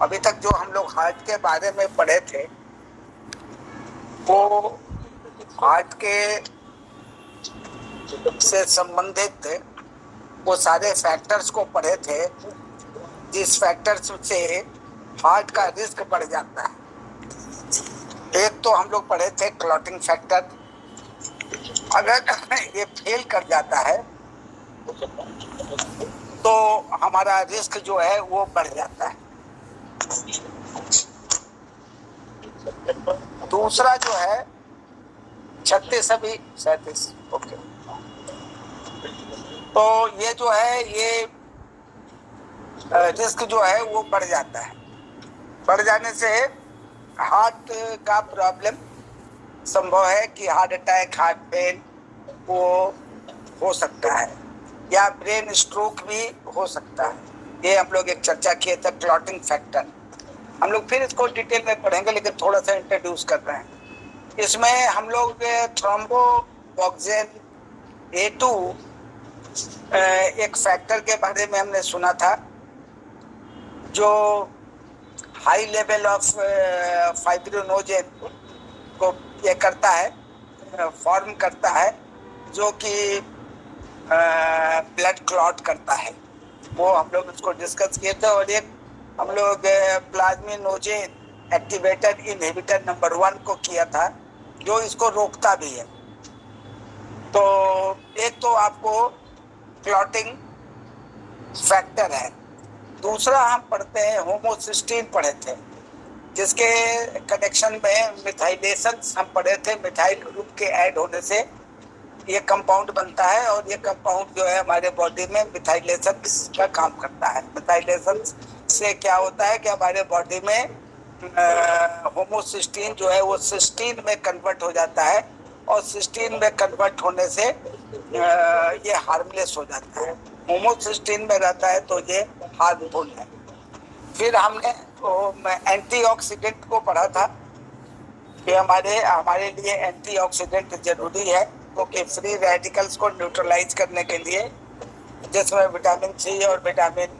अभी तक जो हम लोग हार्ट के बारे में पढ़े थे वो हार्ट के से संबंधित वो सारे फैक्टर्स को पढ़े थे जिस फैक्टर्स से हार्ट का रिस्क बढ़ जाता है। एक तो हम लोग पढ़े थे क्लॉटिंग फैक्टर, अगर ये फेल कर जाता है तो हमारा रिस्क जो है वो बढ़ जाता है। दूसरा जो है 36 अभी 37, ओके, तो ये जो है ये रिस्क जो है वो बढ़ जाता है। बढ़ जाने से हार्ट का प्रॉब्लम संभव है कि हार्ट अटैक, हार्ट फेल वो हो सकता है या ब्रेन स्ट्रोक भी हो सकता है। ये हम लोग एक चर्चा किए थे क्लॉटिंग फैक्टर। हम लोग फिर इसको डिटेल में पढ़ेंगे लेकिन थोड़ा सा इंट्रोड्यूस कर रहे हैं। इसमें हम लोग थ्रोम्बोबॉक्सेन A2 एक फैक्टर के बारे में हमने सुना था जो हाई लेवल ऑफ फाइब्रिनोजेन को ये करता है, फॉर्म करता है, जो कि ब्लड क्लॉट करता है। वो हम लोग इसको डिस्कस किए थे। और एक हम लोग प्लाज्मिनोजेन एक्टिवेटर इनहिबिटर नंबर 1 को किया था जो इसको रोकता भी है। तो एक तो आपको क्लॉटिंग फैक्टर है। दूसरा हम पढ़ते हैं होमोसिस्टीन पढ़े थे जिसके कनेक्शन में मिथाइलेशन हम पढ़े थे। मिथाइल ग्रुप के ऐड होने से ये कंपाउंड बनता है और ये कंपाउंड जो है हमारे बॉडी में मिथाइलेशन का काम करता है। मिथाइलेशन से क्या होता है कि हमारे बॉडी में होमोसिस्टीन जो है वो सिस्टीन में कन्वर्ट हो जाता है और सिस्टीन में कन्वर्ट होने से ये हार्मलेस हो जाता है। होमोसिस्टीन में रहता है तो ये हार्मफुल है। फिर हमने एंटीऑक्सीडेंट को पढ़ा था कि हमारे लिए एंटीऑक्सीडेंट जरूरी है क्योंकि फ्री रेडिकल्स को न्यूट्रलाइज करने के लिए, जिसमें विटामिन सी और विटामिन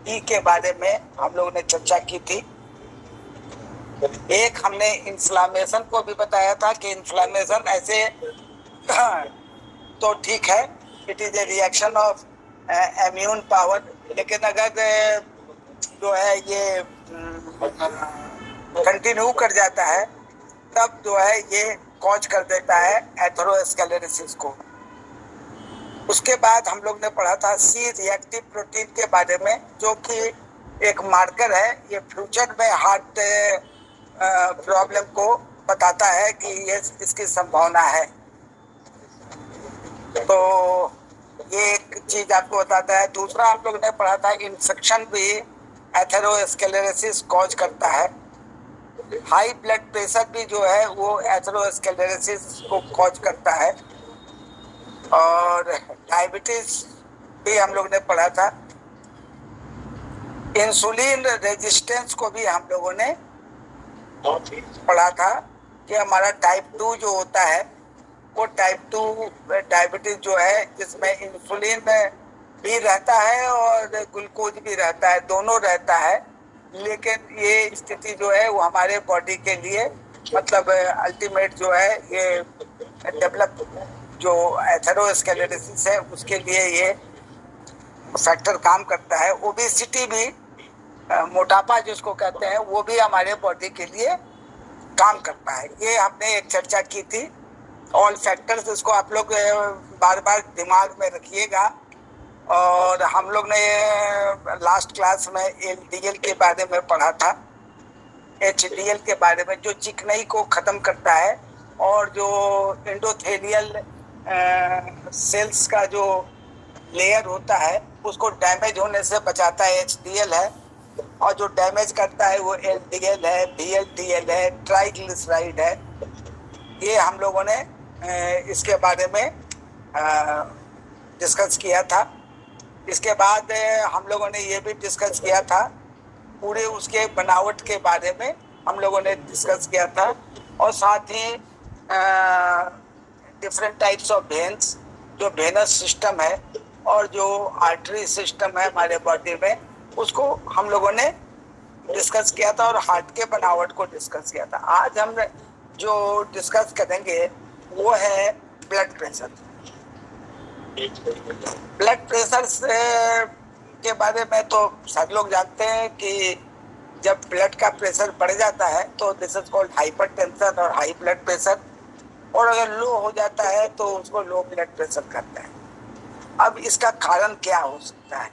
ई के बारे में हम लोगों ने चर्चा की थी। एक हमने इन्फ्लामेशन को भी बताया था कि इन्फ्लामेशन ऐसे तो ठीक है, it is a reaction of immune power, लेकिन अगर जो है ये कंटिन्यू कर जाता है तब जो है ये कॉज कर देता है एथेरोस्क्लेरोसिस को। उसके बाद हम लोग ने पढ़ा था सी रिएक्टिव प्रोटीन के बारे में जो कि एक मार्कर है। ये फ्यूचर में हार्ट प्रॉब्लम को बताता है कि ये इसकी संभावना है। तो ये एक चीज आपको बताता है। दूसरा हम लोग ने पढ़ा था इन्फेक्शन भी एथेरोस्क्लेरोसिस कॉज करता है। हाई ब्लड प्रेशर भी जो है वो एथेरोस्क्लेरोसिस को कॉज करता है। और डायबिटीज भी हम लोग ने पढ़ा था। इंसुलिन रेजिस्टेंस को भी हम लोगों ने पढ़ा था कि हमारा टाइप 2 जो होता है वो टाइप 2 डायबिटीज जो है जिसमें इंसुलिन भी रहता है और ग्लूकोज भी रहता है, दोनों रहता है। लेकिन ये स्थिति जो है वो हमारे बॉडी के लिए मतलब अल्टीमेट जो है ये डेवलप जो एथेरोस्क्लेरोसिस है उसके लिए ये फैक्टर काम करता है। ओबेसिटी भी, मोटापा जिसको कहते हैं, वो भी हमारे बॉडी के लिए काम करता है। ये हमने एक चर्चा की थी। ऑल फैक्टर्स, इसको आप लोग बार बार दिमाग में रखिएगा। और हम लोग ने लास्ट क्लास में एलडीएल के बारे में पढ़ा था, एचडीएल के बारे में, जो चिकनाई को खत्म करता है और जो एंडोथेलियल सेल्स का जो लेयर होता है उसको डैमेज होने से बचाता है, एचडीएल है। और जो डैमेज करता है वो एलडीएल है, बीएलडीएल है, ट्राइग्लिसराइड है। ये हम लोगों ने इसके बारे में डिस्कस किया था। इसके बाद हम लोगों ने ये भी डिस्कस किया था, पूरे उसके बनावट के बारे में हम लोगों ने डिस्कस किया था। और साथ ही डिफरेंट टाइप्स ऑफ वेन्स, जो वेनस सिस्टम है और जो आर्टरी सिस्टम है हमारे बॉडी में, उसको हम लोगों ने डिस्कस किया था और हार्ट के बनावट को डिस्कस किया था। आज हम जो डिस्कस करेंगे वो है ब्लड प्रेशर। ब्लड प्रेशर से के बारे में तो सब लोग जानते हैं कि जब ब्लड का प्रेशर बढ़ जाता है तो दिस इज कॉल्ड हाइपरटेंशन और हाई ब्लड प्रेशर, और अगर लो हो जाता है तो उसको लो ब्लड प्रेशर कहते हैं। अब इसका कारण क्या हो सकता है?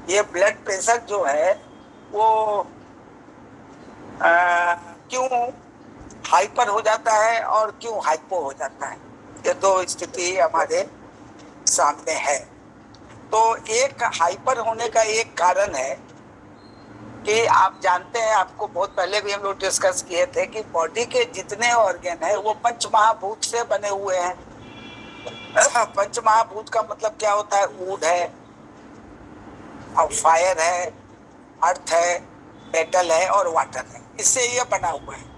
ये ब्लड प्रेशर जो है वो क्यों हाइपर हो जाता है और क्यों हाइपो हो जाता है, ये दो स्थिति हमारे सामने है। तो एक हाइपर होने का एक कारण है कि आप जानते हैं, आपको बहुत पहले भी हम लोग डिस्कस किए थे कि बॉडी के जितने ऑर्गन है वो पंच महाभूत से बने हुए हैं। पंच महाभूत का मतलब क्या होता है? वुड है और फायर है, अर्थ है, मेटल है और वाटर है, इससे ये बना हुआ है।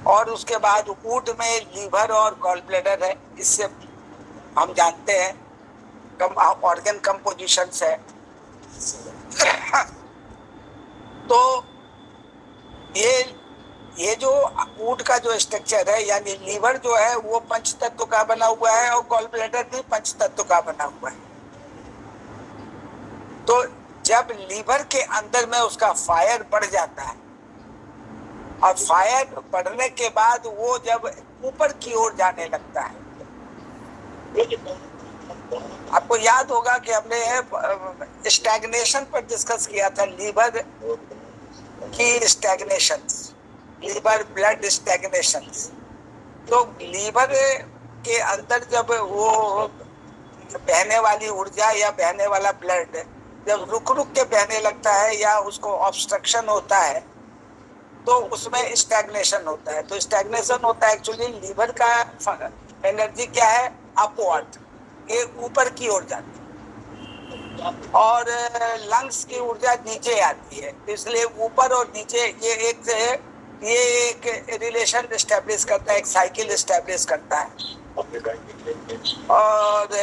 और उसके बाद वुड में लीवर और गॉल ब्लैडर है, इससे हम जानते हैं कम ऑर्गन कंपोजिशन है। तो ये जो वुड का जो स्ट्रक्चर है, यानी लीवर जो है वो पंच तत्व का बना हुआ है और गॉल ब्लैडर भी पंच तत्व का बना हुआ है। तो जब लीवर के अंदर में उसका फायर बढ़ जाता है और फायर बढ़ने के बाद वो जब ऊपर की ओर जाने लगता है, आपको याद होगा कि हमने स्टैग्नेशन पर डिस्कस किया था, लीवर की स्टैग्नेशन, लीवर ब्लड स्टैग्नेशन। तो लीवर के अंदर जब वो बहने वाली ऊर्जा या बहने वाला ब्लड जब रुक रुक के बहने लगता है या उसको ऑब्स्ट्रक्शन होता है तो उसमें स्टैग्नेशन होता है। तो स्टैग्नेशन होता है एक्चुअली लीवर का एनर्जी क्या है? अपवर्ड, ये ऊपर की ओर जाती है और लंग्स की ऊर्जा नीचे आती है। इसलिए ऊपर और नीचे ये एक रिलेशन एस्टेब्लिश करता है, एक साइकिल एस्टेब्लिश करता है। और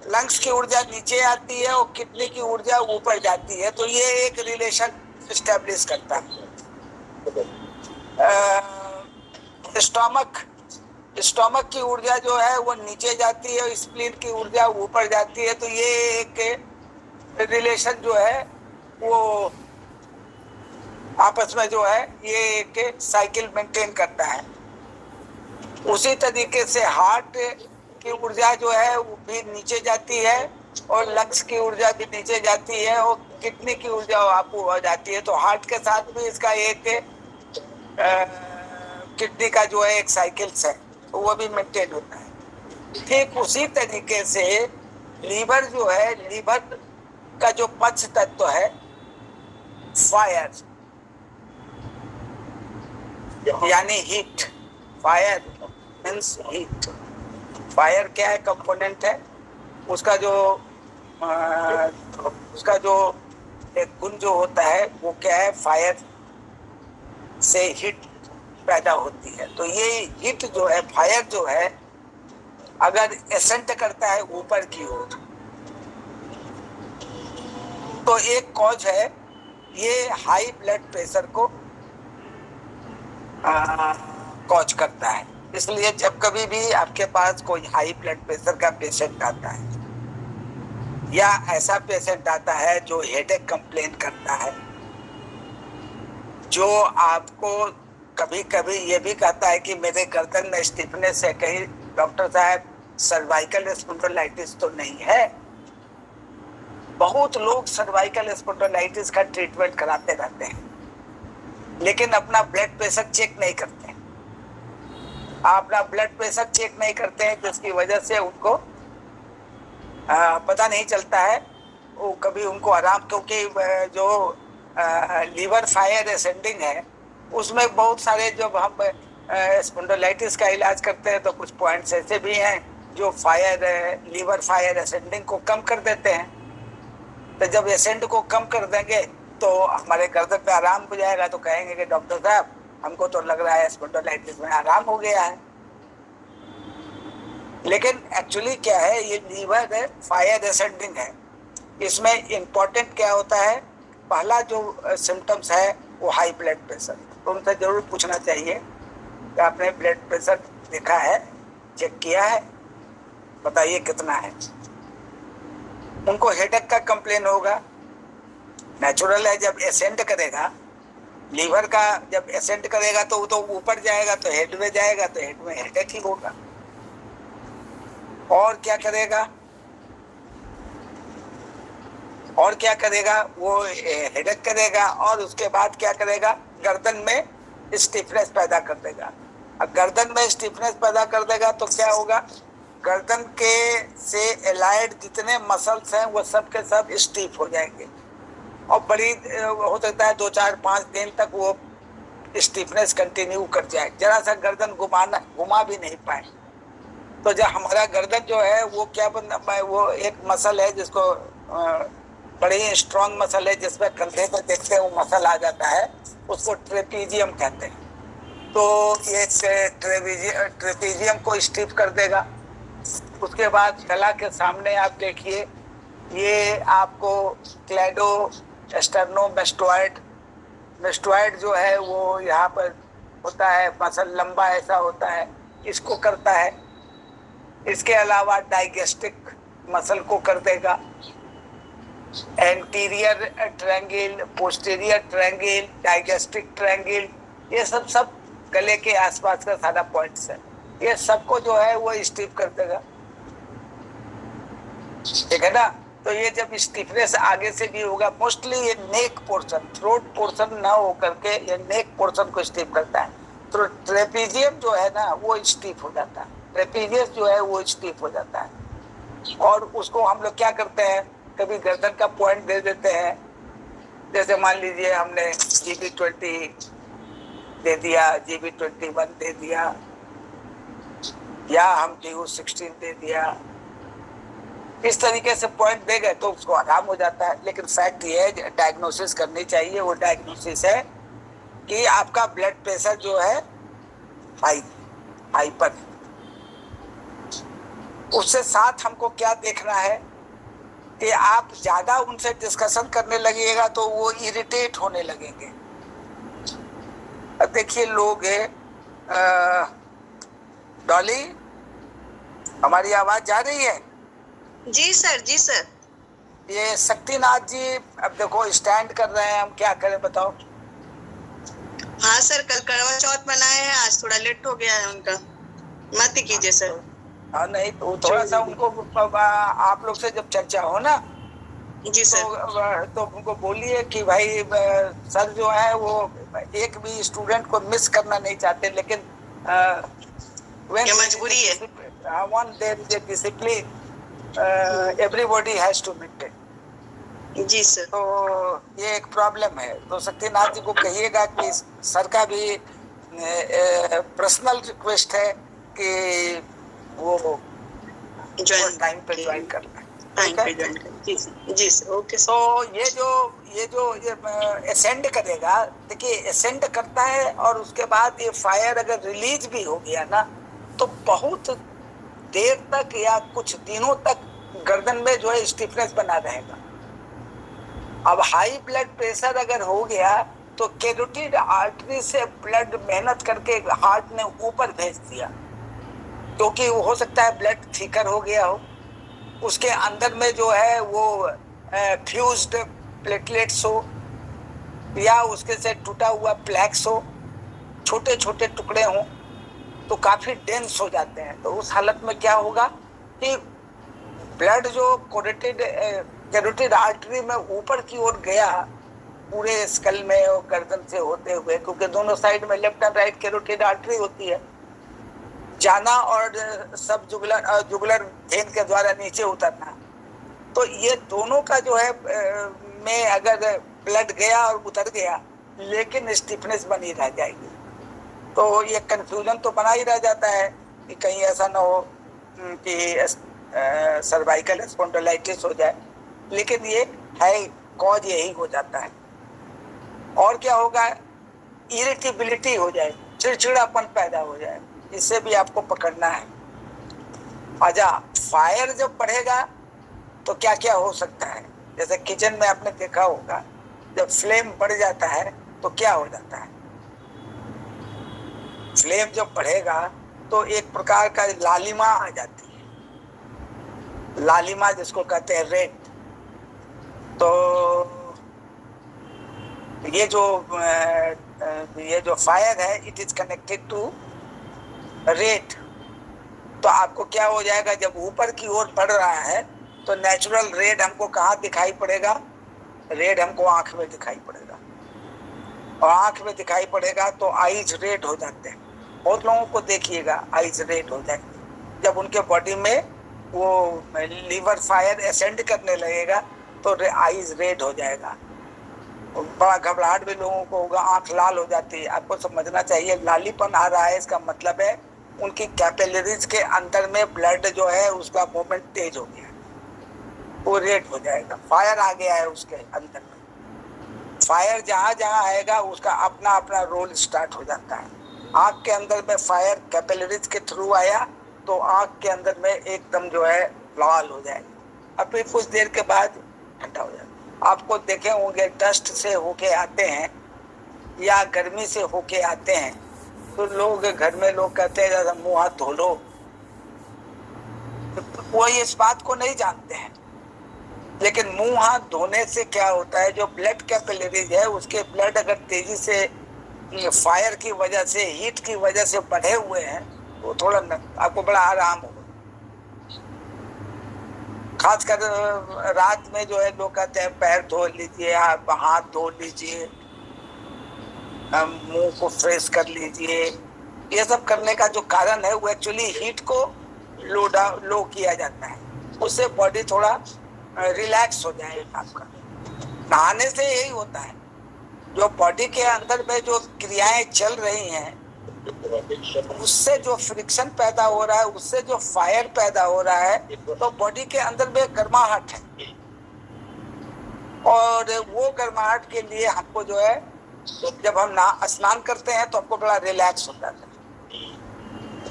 लंग्स की ऊर्जा नीचे आती है और किडनी की ऊर्जा ऊपर जाती है, तो ये एक रिलेशन एस्टेब्लिश करता है। स्टोमक की ऊर्जा जो है वो नीचे जाती है, स्प्लीन की ऊर्जा ऊपर जाती है, तो ये एक रिलेशन जो है वो आपस में जो है ये एक साइकिल मेंटेन करता है। उसी तरीके से हार्ट की ऊर्जा जो है वो भी नीचे जाती है और लंग्स की ऊर्जा भी नीचे जाती है और किडनी की ऊर्जा आपको हो जाती है। तो हार्ट के साथ भी इसका एक किडनी का जो है एक साइकिल्स है, तो वो भी मेंटेन होता है। ठीक उसी तरीके से लीवर जो है, लीवर का जो पंच तत्व है फायर यानी heat, fire means heat. Fire क्या है? कंपोनेंट है उसका जो एक गुण जो होता है वो क्या है? फायर से हीट पैदा होती है। तो ये हीट जो है, फायर जो है, अगर एसेंट करता है ऊपर की ओर तो एक कॉज है, ये हाई ब्लड प्रेशर को कॉज करता है। इसलिए जब कभी भी आपके पास कोई हाई ब्लड प्रेशर का पेशेंट आता है या ऐसा पेशेंट आता है जो हेडेक कंप्लेन करता है, जो आपको कभी कभी ये भी कहता है कि मेरे गर्दन में स्टिफनेस है, कहीं डॉक्टर साहब सर्वाइकल स्पॉन्डिलोलाइटिस तो नहीं है। बहुत लोग सर्वाइकल स्पॉन्डिलोलाइटिस का ट्रीटमेंट कराते रहते हैं लेकिन अपना ब्लड प्रेशर चेक नहीं करते, अपना ब्लड प्रेशर चेक नहीं करते हैं, जिसकी वजह से उनको पता नहीं चलता है। वो कभी उनको आराम, क्योंकि जो लीवर फायर एसेंडिंग है उसमें बहुत सारे, जब हम स्पॉन्डिलाइटिस का इलाज करते हैं तो कुछ पॉइंट्स ऐसे भी हैं जो लीवर फायर एसेंडिंग को कम कर देते हैं। तो जब एसेंड को कम कर देंगे तो हमारे गर्दन पे आराम हो जाएगा, तो कहेंगे कि डॉक्टर साहब हमको तो लग रहा है स्पॉन्डिलाइटिस में आराम हो गया है। लेकिन एक्चुअली क्या है, ये लीवर फायर एसेंडिंग है। इसमें इम्पोर्टेंट क्या होता है पहला जो सिम्टम्स है वो हाई ब्लड प्रेशर। तो उनसे जरूर पूछना चाहिए कि आपने ब्लड प्रेशर देखा है, चेक किया है, बताइए कितना है। उनको हेडेक का कंप्लेन होगा, नेचुरल है। जब एसेंड करेगा लीवर का, जब एसेंड करेगा तो वो तो ऊपर जाएगा, तो हेड में जाएगा, तो हेड में हेडेक ही होगा। और क्या करेगा, और क्या करेगा, वो हेडेक करेगा और उसके बाद क्या करेगा, गर्दन में स्टिफनेस पैदा कर देगा। अब गर्दन में स्टिफनेस पैदा कर देगा तो क्या होगा, गर्दन के से एलाइड जितने मसल्स हैं वो सब के सब स्टिफ हो जाएंगे और बड़ी हो सकता है 2-4-5 दिन तक वो स्टिफनेस कंटिन्यू कर जाए, जरा सा गर्दन घुमा भी नहीं पाए। तो जब हमारा गर्दन जो है वो क्या वो एक मसल है जिसको बड़ी स्ट्रॉन्ग मसल है, जिसमें कंधे पर देखते हैं वो मसल आ जाता है, उसको ट्रेपीजियम कहते हैं। तो ये ट्रेपीजियम को स्टिफ कर देगा। उसके बाद गला के सामने आप देखिए, ये आपको क्लेडो स्टर्नोमेस्टोइड, मेस्टोइड जो है वो यहाँ पर होता है, मसल लंबा ऐसा होता है, इसको करता है। इसके अलावा डाइजेस्टिक मसल को कर देगा, anterior triangle, posterior triangle, डाइजेस्टिक triangle, ये सब गले के आसपास का सारा पॉइंट्स है, ये सबको जो है वो स्टिफ कर देगा, ठीक है ना। तो ये जब स्टिफनेस आगे से भी होगा, मोस्टली ये नेक पोर्शन, थ्रोट पोर्शन ना हो करके ये नेक पोर्शन को स्टिफ करता है। तो ट्रेपीजियम जो है ना वो स्टिफ हो जाता है, ट्रेपीजियस जो है वो स्टिफ हो जाता है। और उसको हम लोग क्या करते हैं, कभी गर्दन का पॉइंट दे देते हैं, जैसे मान लीजिए हमने GB20 दे दिया, GB21 दे दिया, या हम DU16 दे दिया, इस तरीके से पॉइंट दे गए तो उसको आराम हो जाता है। लेकिन फैक्ट ये है, डायग्नोसिस करनी चाहिए। वो डायग्नोसिस है कि आपका ब्लड प्रेशर जो है हाइपर। उससे साथ हमको क्या देखना है कि आप ज्यादा उनसे डिस्कशन करने लगेगा तो वो इरिटेट होने लगेंगे। अब देखिए लोग डॉली, हमारी आवाज जा रही है? जी सर, जी सर। ये शक्तिनाथ जी अब देखो स्टैंड कर रहे हैं, हम क्या करें बताओ? हाँ सर, कल करवा चौथ मनाए हैं, आज थोड़ा लेट हो गया है उनका, मत कीजिए सर। हाँ नहीं तो थोड़ा सा उनको, आप लोग से जब चर्चा हो ना जी सर, तो उनको बोलिए कि भाई सर जो है वो एक भी स्टूडेंट को मिस करना नहीं चाहते, लेकिन ये मजबूरी है। Discipline everybody has to maintain। जी सर। तो ये एक प्रॉब्लम है। तो शक्तिनाथ जी को कहिएगा कि सर का भी पर्सनल रिक्वेस्ट है कि वो टाइम पे ज्वाइन कर लें। जी सर, ओके सर। तो ये असेंड करेगा, देखिए असेंड करता है और उसके बाद ये फायर अगर रिलीज भी हो गया ना तो बहुत देर तक या कुछ दिनों तक गर्दन में जो है स्टिफनेस बना रहेगा। अब हाई ब्लड प्रेशर अगर हो गया तो कैरोटिड आर्टरी से ब्लड मेहनत करके हार्ट ने ऊपर भेज दिया, क्योंकि हो सकता है ब्लड थिकर हो गया हो, उसके अंदर में जो है वो फ्यूज्ड प्लेटलेट्स हो या उसके से टूटा हुआ प्लैक्स हो, छोटे छोटे टुकड़े हों तो काफी डेंस हो जाते हैं। तो उस हालत में क्या होगा कि ब्लड जो कैरोटिड आर्टरी में ऊपर की ओर गया पूरे स्कल में और गर्दन से होते हुए, क्योंकि दोनों साइड में left and right carotid artery होती है, जाना और सब जुगुलर वेन के द्वारा नीचे उतरना। तो ये दोनों का जो है में अगर ब्लड गया और उतर गया लेकिन स्टिफनेस बनी रह जाएगी, तो ये कंफ्यूजन तो बना ही रह जाता है कि कहीं ऐसा ना हो कि सर्वाइकल स्पॉन्डिलाइटिस हो जाए, लेकिन ये है कॉज यही हो जाता है। और क्या होगा, इरिटेबिलिटी हो जाए, चिड़चिड़ापन पैदा हो जाए, इससे भी आपको पकड़ना है। अच्छा, फायर जब बढ़ेगा तो क्या क्या हो सकता है, जैसे किचन में आपने देखा होगा जब फ्लेम बढ़ जाता है तो क्या हो जाता है? फ्लेम जब बढ़ेगा तो एक प्रकार का लालिमा आ जाती है, लालिमा जिसको कहते हैं रेड। तो ये जो फायर है it is connected to red. तो आपको क्या हो जाएगा, जब ऊपर की ओर बढ़ रहा है तो नेचुरल रेड हमको कहाँ दिखाई पड़ेगा? रेड हमको आंख में दिखाई पड़ेगा, और आंख में दिखाई पड़ेगा तो आईज रेड हो जाते हैं। बहुत लोगों को देखिएगा आईज रेड हो जाएंगे जब उनके बॉडी में वो लीवर फायर असेंड करने लगेगा तो आईज रेड हो जाएगा। बड़ा घबराहट भी लोगों को होगा, आंख लाल हो जाती है। आपको समझना चाहिए लालीपन आ रहा है, इसका मतलब है उनकी कैपिलरीज के अंदर में ब्लड जो है उसका मूवमेंट तेज हो गया, वो रेड हो जाएगा। फायर आ गया है उसके अंदर में। फायर जहां जहां आएगा उसका अपना अपना रोल स्टार्ट हो जाता है। आंख के अंदर में फायर कैपिलरीज के थ्रू आया तो आंख के अंदर में एकदम जो है लाल हो जाएगा, और फिर कुछ देर के बाद ठंडा हो जाएगा। आपको देखे होंगे डस्ट से होके आते हैं या गर्मी से होके आते हैं तो लोग घर में लोग कहते हैं मुंह हाथ धो लो, वो इस बात को नहीं जानते हैं। लेकिन मुंह हाथ धोने से क्या होता है, जो ब्लड कैपिलरीज है उसके ब्लड अगर तेजी से फायर की वजह से, हीट की वजह से बढ़े हुए हैं तो थोड़ा आपको बड़ा आराम होगा। खासकर रात में जो है लोग कहते हैं पैर धो लीजिए, आप हाथ धो लीजिए, मुंह को फ्रेश कर लीजिए। ये सब करने का जो कारण है वो एक्चुअली हीट को लो किया जाता है, उससे बॉडी थोड़ा रिलैक्स हो जाएगा आपका। नहाने से यही होता है, जो बॉडी के अंदर में जो क्रियाएं चल रही हैं उससे जो फ्रिक्शन पैदा हो रहा है, उससे जो फायर पैदा हो रहा है, तो बॉडी के अंदर में गर्माहट है, और वो गर्माहट के लिए हमको जो है जब हम स्नान करते हैं तो हमको बड़ा रिलैक्स होता है।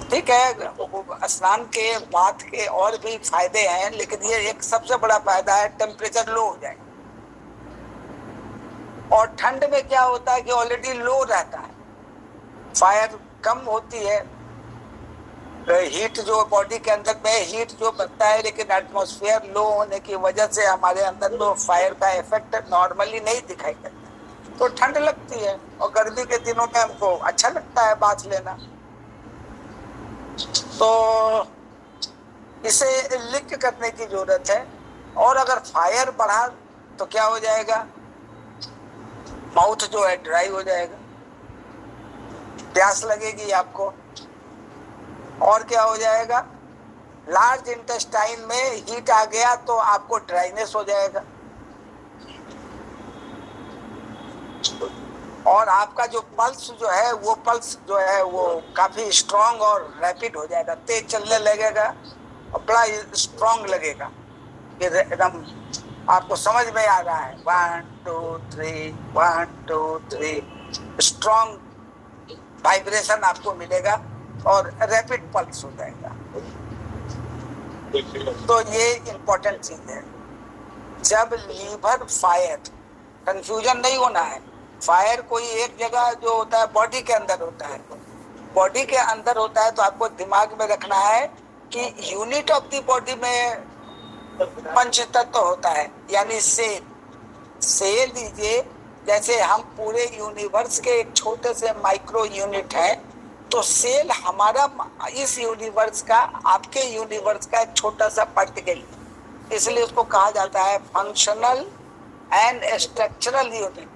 ठीक है, स्नान के बाद के और भी फायदे हैं, लेकिन ये एक सबसे बड़ा फायदा है, टेम्परेचर लो हो जाए। और ठंड में क्या होता है कि ऑलरेडी लो रहता है, फायर कम होती है, हीट जो बॉडी के अंदर में हीट जो बनता है, लेकिन एटमॉस्फेयर लो होने की वजह से हमारे अंदर में फायर का इफेक्ट नॉर्मली नहीं दिखाई देता, तो ठंड लगती है। और गर्मी के दिनों में हमको अच्छा लगता है बाथ लेना। तो इसे लिंक करने की जरूरत है। और अगर फायर बढ़ा तो क्या हो जाएगा, माउथ जो है ड्राई हो जाएगा, प्यास लगेगी आपको, और क्या हो जाएगा, लार्ज इंटेस्टाइन में हीट आ गया तो आपको ड्राइनेस हो जाएगा, और आपका जो पल्स जो है वो काफी स्ट्रांग और रैपिड हो जाएगा, तेज चलने लगेगा और बड़ा स्ट्रांग लगेगा, एकदम आपको समझ में आ रहा है 1 2 3 1 2 3 स्ट्रांग वाइब्रेशन आपको मिलेगा और रैपिड पल्स हो जाएगा। तो ये इंपॉर्टेंट चीज है। जब लीवर फायर, कंफ्यूजन नहीं होना है, फायर कोई एक जगह जो होता है बॉडी के अंदर होता है, बॉडी के अंदर होता है, तो आपको दिमाग में रखना है कि यूनिट ऑफ द बॉडी में पंच तत्व होता है, यानी सेल लीजिए, जैसे हम पूरे यूनिवर्स के एक छोटे से माइक्रो यूनिट है, तो सेल हमारा इस यूनिवर्स का, आपके यूनिवर्स का एक छोटा सा पार्टिकल, इसलिए उसको कहा जाता है फंक्शनल एंड स्ट्रक्चरल यूनिट।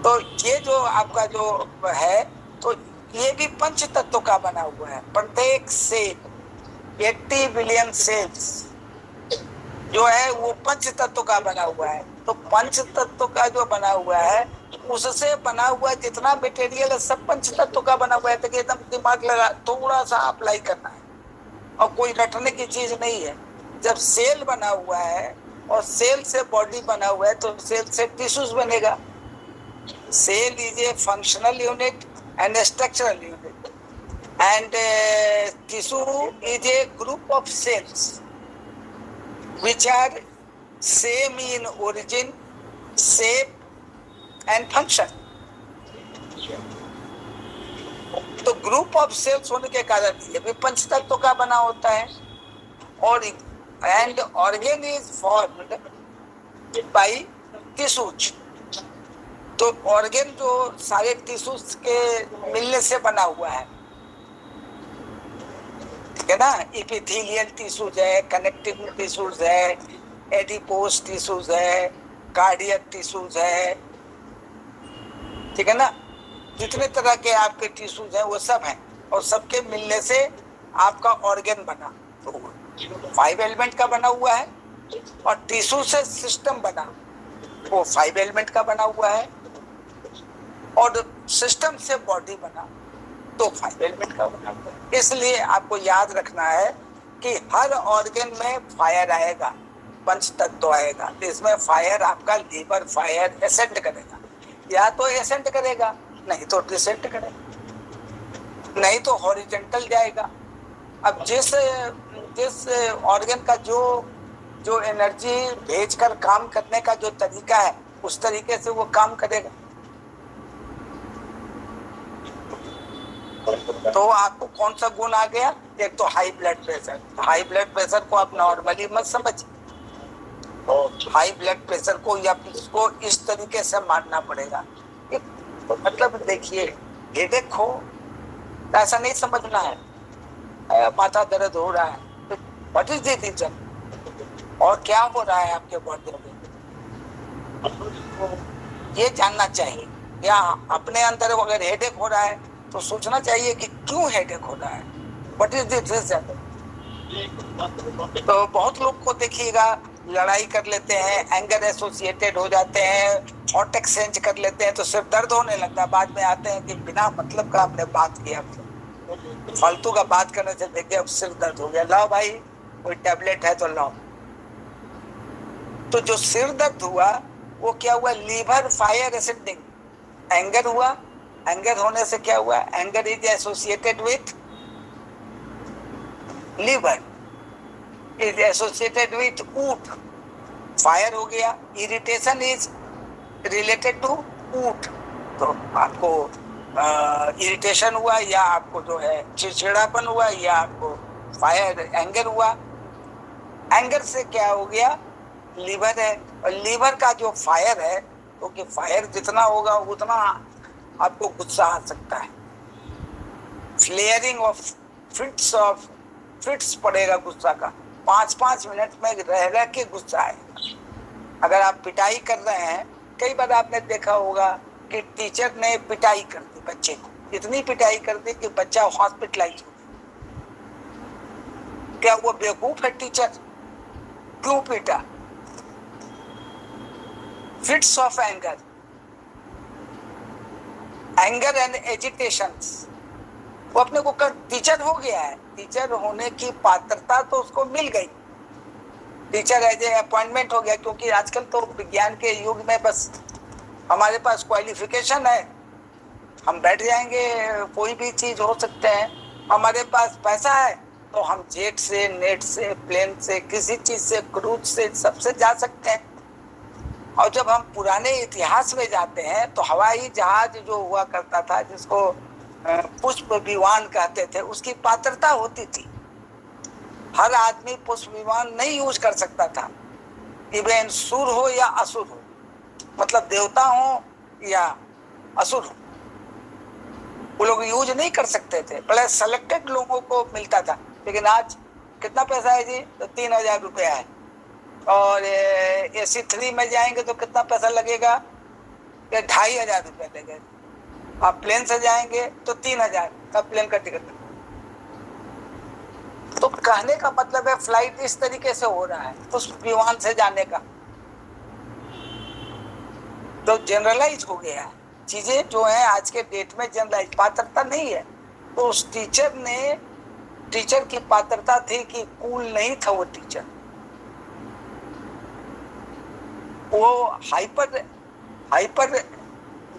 तो ये जो आपका जो है, तो ये भी पंच तत्व का बना हुआ है। प्रत्येक सेल 80 बिलियन सेल्स जो है वो पंच तत्व का बना हुआ है। तो पंच तत्व का जो बना हुआ है उससे बना हुआ जितना मटेरियल है सब पंच तत्व का बना हुआ है। तो एकदम दिमाग लगा थोड़ा सा अप्लाई करना है, और कोई रटने की चीज नहीं है। जब सेल बना हुआ है और सेल से बॉडी बना हुआ है, तो सेल से टिश्यूज बनेगा। Cell is a functional unit and structural unit, and tissue is a group of cells which are same in origin, shape and function. तो ग्रुप ऑफ सेल्स होने के कारण ये भी पंच तत्व का बना होता है। और and organ is formed by tissues. तो ऑर्गेन जो सारे टिश्यूज के मिलने से बना हुआ है, ठीक है ना। इपिथेलियल टिश्यूज है, कनेक्टिव टिश्यूज है, एडिपोस टिश्यूज है, कार्डियक टिश्यूज है, ठीक है ना। जितने तरह के आपके टिश्यूज हैं वो सब हैं, और सबके मिलने से आपका ऑर्गेन बना। तो 5 एलिमेंट का बना हुआ है, और टिश्यू से सिस्टम बना, वो 5 एलिमेंट का बना हुआ है, और सिस्टम से बॉडी बना, तो 5 एलिमेंट का बना हुआ है। इसलिए आपको याद रखना है कि हर ऑर्गन में फायर आएगा, पंच तत्व आएगा। तो इसमें फायर आपका लीवर फायर एसेंट करेगा, या तो एसेंट करेगा, नहीं तो डिसेंट करेगा, नहीं तो हॉरिजेंटल जाएगा। अब जिस ऑर्गन का जो एनर्जी भेजकर काम करने का जो तरीका है, उस तरीके से वो काम करेगा। तो आपको कौन सा गुण आ गया? एक तो high blood pressure. High blood pressure को आप नॉर्मली मत समझिए, हाई ब्लड प्रेशर को या इसको इस तरीके से मानना पड़ेगा। मतलब देखिए, हेडेक हो तो ऐसा नहीं समझना है माथा दर्द हो रहा है, व्हाट इज द रीजन, और क्या हो रहा है आपके बॉडी में, ये जानना चाहिए। या अपने अंदर अगर हेडेक हो रहा है तो सोचना चाहिए कि क्यों हेडेक हो रहा है, व्हाट इज द रीजन। तो बहुत लोग को देखिएगा, लड़ाई कर लेते हैं, एंगर एसोसिएटेड हो जाते हैं, हॉट एक्सचेंज कर लेते हैं, तो सिर दर्द होने लगता है। बाद में आते हैं कि बिना मतलब का आपने बात किया, फालतू का बात करने से देखिए अब सिर दर्द हो गया, लाओ भाई कोई टैबलेट है तो लाओ। तो जो सिर दर्द हुआ वो क्या हुआ? लीवर फायर एसिडिंग, एंगर हुआ। एंगर होने से क्या हुआ? Anger is associated with liver, is associated with wood, fire हो गया। इरिटेशन इज रिलेटेड टू ऊट, तो आपको इरिटेशन हुआ, या आपको जो है चिड़चिड़ापन हुआ, या आपको फायर एंगर हुआ। एंगर से क्या हो गया? लीवर है, और लीवर का जो फायर है, क्योंकि तो फायर जितना होगा उतना आपको गुस्सा आ सकता है। फ्लेयरिंग ऑफ फिट्स पड़ेगा गुस्सा का, 5-5 मिनट में रह के गुस्सा आएगा। अगर आप पिटाई कर रहे हैं, कई बार आपने देखा होगा कि टीचर ने पिटाई कर दी बच्चे को, इतनी पिटाई कर दी कि बच्चा हॉस्पिटलाइज हो गया। क्या वो बेवकूफ है टीचर? क्यों पीटा? Fits of anger and agitations, वो अपने को टीचर हो गया है, टीचर होने की पात्रता तो उसको मिल गई, टीचर एज ए अपॉइंटमेंट हो गया। क्योंकि आजकल तो विज्ञान के युग में बस हमारे पास क्वालिफिकेशन है, हम बैठ जाएंगे, कोई भी चीज हो सकते हैं। हमारे पास पैसा है तो हम जेट से, नेट से, प्लेन से, किसी चीज से, क्रूज से, सबसे जा सकते हैं। और जब हम पुराने इतिहास में जाते हैं तो हवाई जहाज जो हुआ करता था, जिसको पुष्प विमान कहते थे, उसकी पात्रता होती थी। हर आदमी पुष्प विमान नहीं यूज कर सकता था, इवन सुर हो या असुर हो, मतलब देवता हो या असुर हो, वो लोग यूज नहीं कर सकते थे। बड़े सेलेक्टेड लोगों को मिलता था। लेकिन आज कितना पैसा है जी? तो 3000 रुपया है। और AC 3 में जाएंगे तो कितना पैसा लगेगा? 2500 रुपया लगेगा। आप प्लेन से जाएंगे तो 3000 का प्लेन का टिकट। तो कहने का मतलब है फ्लाइट इस तरीके से हो रहा है, उस विमान से जाने का तो जनरलाइज हो गया है। चीजें जो है आज के डेट में जनरलाइज, पात्रता नहीं है। तो उस टीचर की पात्रता थी कि कूल नहीं था वो टीचर, वो हाइपर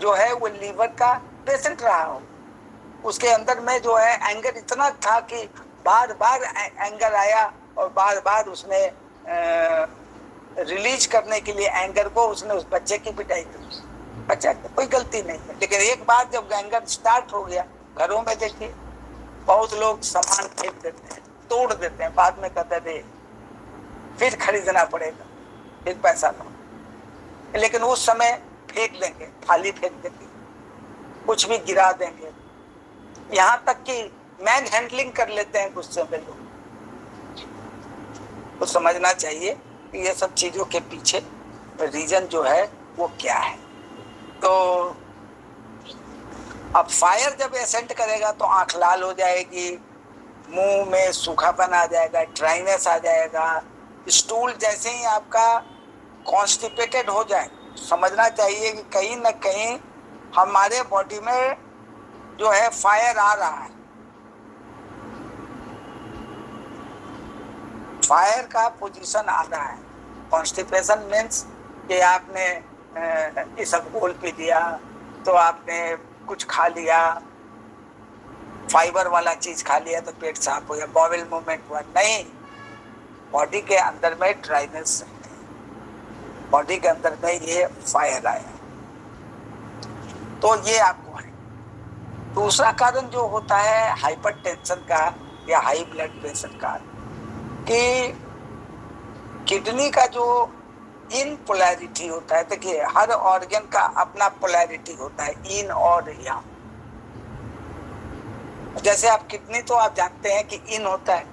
जो है वो लीवर का पेशेंट रहा हो। उसके अंदर में जो है एंगर इतना था कि बार बार एंगर आया, और बार बार उसने रिलीज करने के लिए एंगर को उसने उस बच्चे की पिटाई की। बच्चा कोई गलती नहीं है, लेकिन एक बार जब एंगर स्टार्ट हो गया, घरों में देखिए बहुत लोग सामान फेंक देते हैं, तोड़ देते हैं, बाद में कहते थे फिर खरीदना पड़ेगा, फिर पैसा लो। लेकिन उस समय फेंक देंगे, थाली फेंक देंगे, कुछ भी गिरा देंगे, यहाँ तक कि मैन हैंडलिंग कर लेते हैं गुस्से में लोग। तो समझना चाहिए कि ये सब चीजों के पीछे रीजन जो है वो क्या है। तो अब फायर जब एसेंट करेगा तो आंख लाल हो जाएगी, मुंह में सूखापन आ जाएगा, ड्राइनेस आ जाएगा, स्टूल जैसे ही आपका कॉन्स्टिपेटेड हो जाए, समझना चाहिए कि कहीं ना कहीं हमारे बॉडी में जो है फायर आ रहा है। फायर का पोजीशन आ रहा है। कॉन्स्टिपेशन मीन्स कि आपने इसबगोल पी लिया, तो आपने कुछ खा लिया, फाइबर वाला चीज खा लिया तो पेट साफ हो गया, बॉवेल मूवमेंट हुआ, नहीं, बॉडी के अंदर में ड्राइनेस है, बॉडी के अंदर में ये फायर आया। तो ये आपको है। दूसरा कारण जो होता है हाइपरटेंशन का या हाई ब्लड प्रेशर का, कि किडनी का जो इन पोलैरिटी होता है, देखिए हर ऑर्गन का अपना पोलैरिटी होता है, इन और यांग। जैसे आप किडनी तो आप जानते हैं कि इन होता है,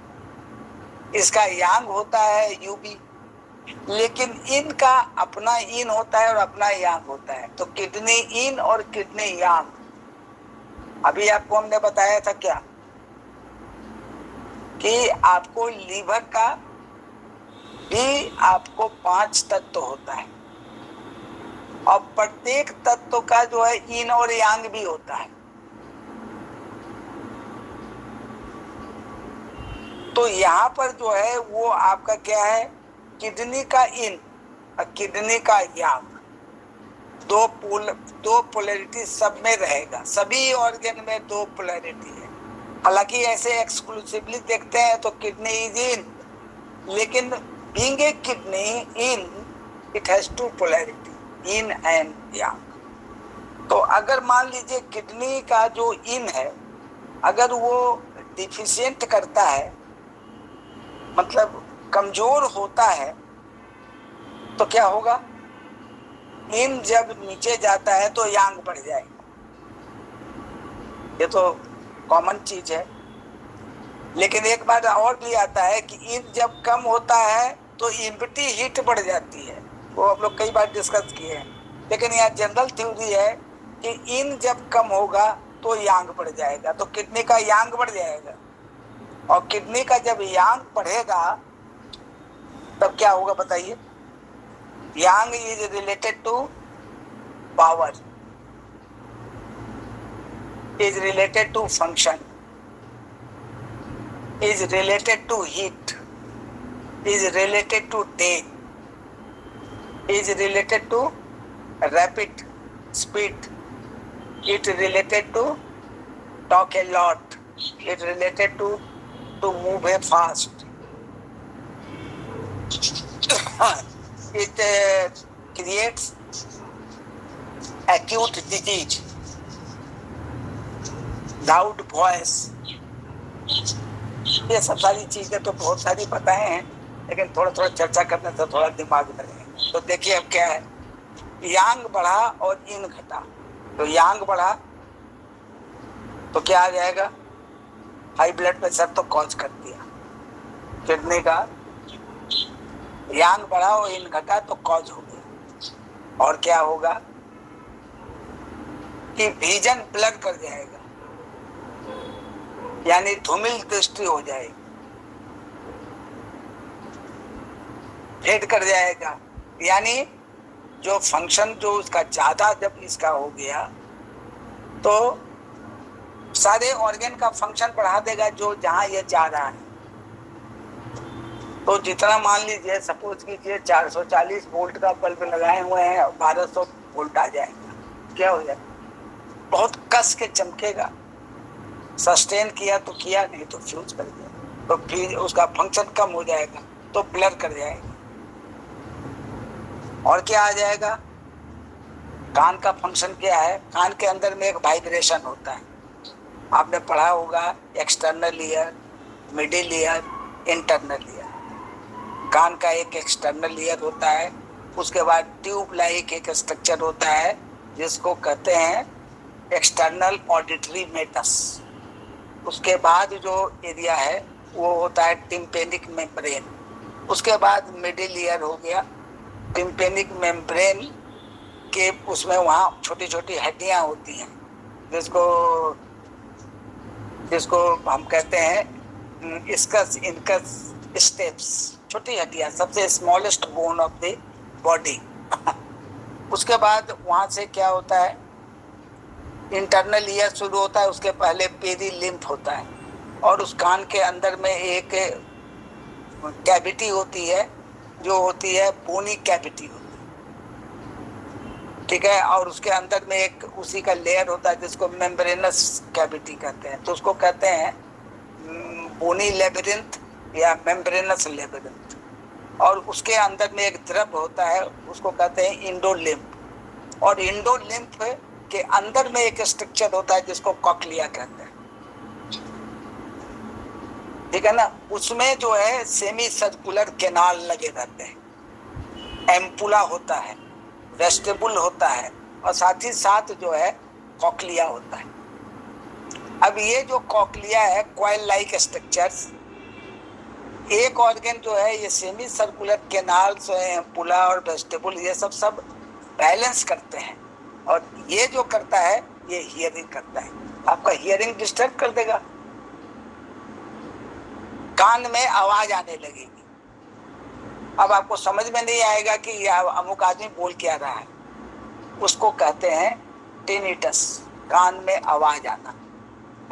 इसका यांग होता है यूबी, लेकिन इन का अपना इन होता है और अपना यांग होता है। तो किडनी इन और किडनी यांग, अभी आपको हमने बताया था क्या कि आपको लीवर का भी आपको 5 तत्व होता है, और प्रत्येक तत्व का जो है इन और यांग भी होता है। तो यहाँ पर जो है वो आपका क्या है, किडनी का इन और किडनी का यांग, दो पोलैरिटी सब में रहेगा, सभी ऑर्गन में 2 पोलैरिटी है। हालांकि ऐसे एक्सक्लूसिवली देखते हैं तो किडनी इज इन, लेकिन being a kidney in, it has 2 polarity, in and yang. तो अगर मान लीजिए किडनी का जो इन है, अगर वो डिफिशिएंट करता है, मतलब कमजोर होता है, तो क्या होगा, इन जब नीचे जाता है तो यांग बढ़ जाएगा। ये तो कॉमन चीज है। लेकिन एक बात और भी आता है कि इन जब कम होता है तो इम्यूनिटी हीट बढ़ जाती है, वो हम लोग कई बार डिस्कस किए हैं। लेकिन यह जनरल थ्योरी है कि इन जब कम होगा तो यांग बढ़ जाएगा, तो किडनी का यांग बढ़ जाएगा, और किडनी का जब यांग बढ़ेगा तब क्या होगा बताइए। Yang is related to power, is related to function, is related to heat, is related to day, is related to rapid speed, it related to talk a lot, it related to move fast. It creates acute disease, loud voice, ये सब सारी चीजें तो बहुत सारी बताए हैं, लेकिन थोड़ा थोड़ा चर्चा करने से थोड़ा दिमाग में रहेगा। तो देखिए अब क्या है, यांग बढ़ा और इन घटा, तो यांग बढ़ा तो क्या आ जाएगा, हाई ब्लड प्रेशर तो कॉज कर दिया किडनी का, यांग बढ़ा और इन घटा तो कॉज हो गया। और क्या होगा कि विजन ब्लर कर जाएगा, यानी धूमिल दृष्टि हो जाएगी, फेड कर जाएगा, यानी जो फंक्शन जो उसका ज्यादा जब इसका हो गया तो सारे ऑर्गन का फंक्शन बढ़ा देगा जो जहां ये जा रहा है। तो जितना मान लीजिए, सपोज कीजिए 440 वोल्ट का बल्ब लगाए हुए हैं, 1200 वोल्ट आ जाएगा, क्या हो जाएगा, बहुत कस के चमकेगा, सस्टेन किया तो किया, नहीं तो फ्यूज कर दिया, तो फिर उसका फंक्शन कम हो जाएगा, तो ब्लर कर जाएगा। और क्या आ जाएगा? कान का फंक्शन क्या है? कान के अंदर में एक वाइब्रेशन होता है, आपने पढ़ा होगा, external ear, middle ear, internal ear. कान का एक एक्सटर्नल ईयर होता है, उसके बाद ट्यूब लाइक एक स्ट्रक्चर होता है जिसको कहते हैं एक्सटर्नल ऑडिटरी मेटस। उसके बाद जो एरिया है वो होता है टिम्पेनिक मेम्ब्रेन। उसके बाद मिडिल ईयर हो गया। टिम्पेनिक मेम्ब्रेन के उसमें वहाँ छोटी छोटी हड्डियाँ होती हैं जिसको जिसको हम कहते हैं इसकस इनकस स्टेप्स, छोटी हड्डियाँ, सबसे smallest bone of the body. उसके बाद वहाँ से क्या होता है, इंटरनल ईयर शुरू होता है, उसके पहले पेरी लिम्फ होता है, और उस कान के अंदर में एक कैविटी होती है जो होती है बोनी कैविटी होती है, ठीक है। और उसके अंदर में एक उसी का लेयर होता है जिसको मेम्ब्रेनस कैविटी कहते हैं, तो उसको कहते हैं बोनी लेबिरिंथ या मेम्ब्रेनस लेबिरिंथ। और उसके अंदर में एक द्रव होता है, उसको कहते हैं इंडोलिम्फ। और इंडोलिम्फ के अंदर में एक स्ट्रक्चर होता है जिसको कॉक्लिया कहते हैं, ठीक है ना। उसमें जो है सेमी सर्कुलर कैनाल लगे रहते हैं, एम्पुला होता है, वेस्टिबुल होता है, और साथ ही साथ जो है कॉक्लिया होता है। अब ये जो कॉक्लिया है, कॉइल लाइक स्ट्रक्चर्स, एक ऑर्गन जो है ये सेमी सर्कुलर कैनाल्स, एम्पुला और वेस्टिबुल, ये सब बैलेंस करते हैं। और ये जो करता है ये हियरिंग करता है। आपका हियरिंग डिस्टर्ब कर देगा, कान में आवाज आने लगेगी। अब आपको समझ में नहीं आएगा कि यह अमुक आदमी बोल क्या रहा है, उसको कहते हैं टिनिटस, कान में आवाज आना।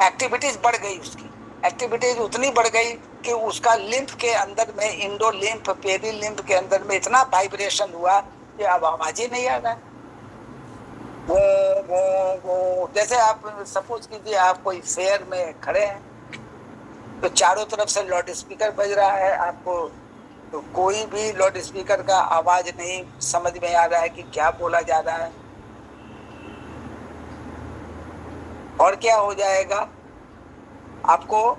एक्टिविटीज बढ़ गई, उसकी एक्टिविटीज उतनी बढ़ गई कि उसका लिम्फ के अंदर में, इंडो लिम्फ, पेरी लिम्फ के अंदर में इतना वाइब्रेशन हुआ कि अब आवाज ही नहीं आ रहा है। वो वो वो जैसे आप सपोज कीजिए आप कोई फेयर में खड़े हैं तो चारों तरफ से लाउड स्पीकर बज रहा है, आपको तो कोई भी लाउड स्पीकर का आवाज नहीं समझ में आ रहा है कि क्या बोला जा रहा है। और क्या हो जाएगा आपको,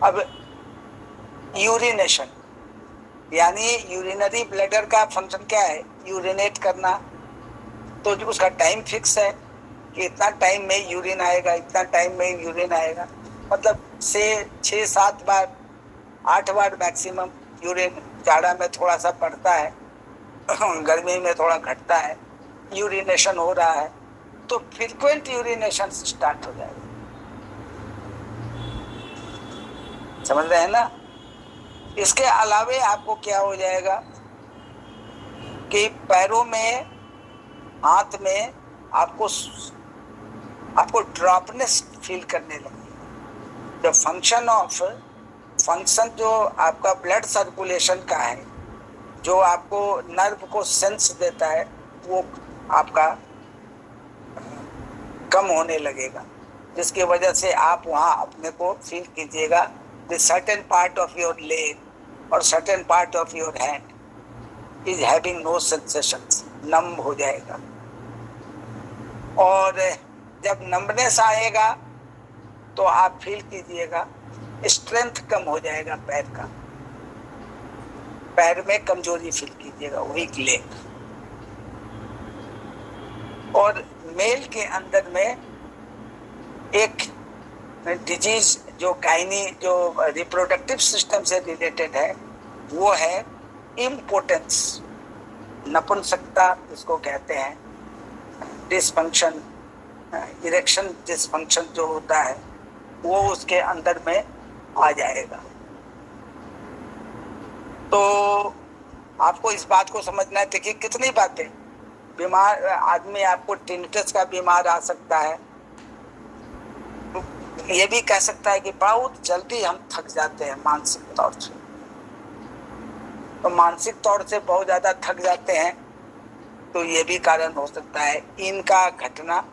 अब यूरिनेशन, यानी यूरिनरी ब्लैडर का फंक्शन क्या है, यूरिनेट करना। तो जो उसका टाइम फिक्स है कि इतना टाइम में यूरिन आएगा, इतना टाइम में यूरिन आएगा, मतलब से 6-7 बार, 8 बार मैक्सिमम यूरिन। जाड़ा में थोड़ा सा बढ़ता है, गर्मी में थोड़ा घटता है, यूरिनेशन हो रहा है, तो फ्रीक्वेंट यूरिनेशन स्टार्ट हो जाएगा। समझ रहे हैं ना। इसके अलावे आपको क्या हो जाएगा कि पैरों में, हाथ में आपको ड्रॉपनेस फील करने लगेगी। द फंक्शन जो आपका ब्लड सर्कुलेशन का है, जो आपको नर्व को सेंस देता है, वो आपका कम होने लगेगा, जिसकी वजह से आप वहाँ अपने को फील कीजिएगा the certain part of your leg और certain part of your hand is having no sensations, numb हो जाएगा। और जब नम्बनेस आएगा तो आप फील कीजिएगा स्ट्रेंथ कम हो जाएगा पैर का, पैर में कमजोरी फील कीजिएगा, वीक लेग। और मेल के अंदर में एक डिजीज जो रिप्रोडक्टिव सिस्टम से रिलेटेड है, वो है इम्पोर्टेंस, नपुंसकता इसको कहते हैं, डिसफंक्शन, इरेक्शन डिसफंक्शन जो होता है वो उसके अंदर में आ जाएगा। तो आपको इस बात को समझना है। देखिए कितनी बातें, बीमार आदमी, आपको टिनिटस का बीमार आ सकता है, ये भी कह सकता है कि बहुत जल्दी हम थक जाते हैं मानसिक तौर से, तो मानसिक तौर से बहुत ज़्यादा थक जाते हैं, तो ये भी कारण हो सकता है इनका घटना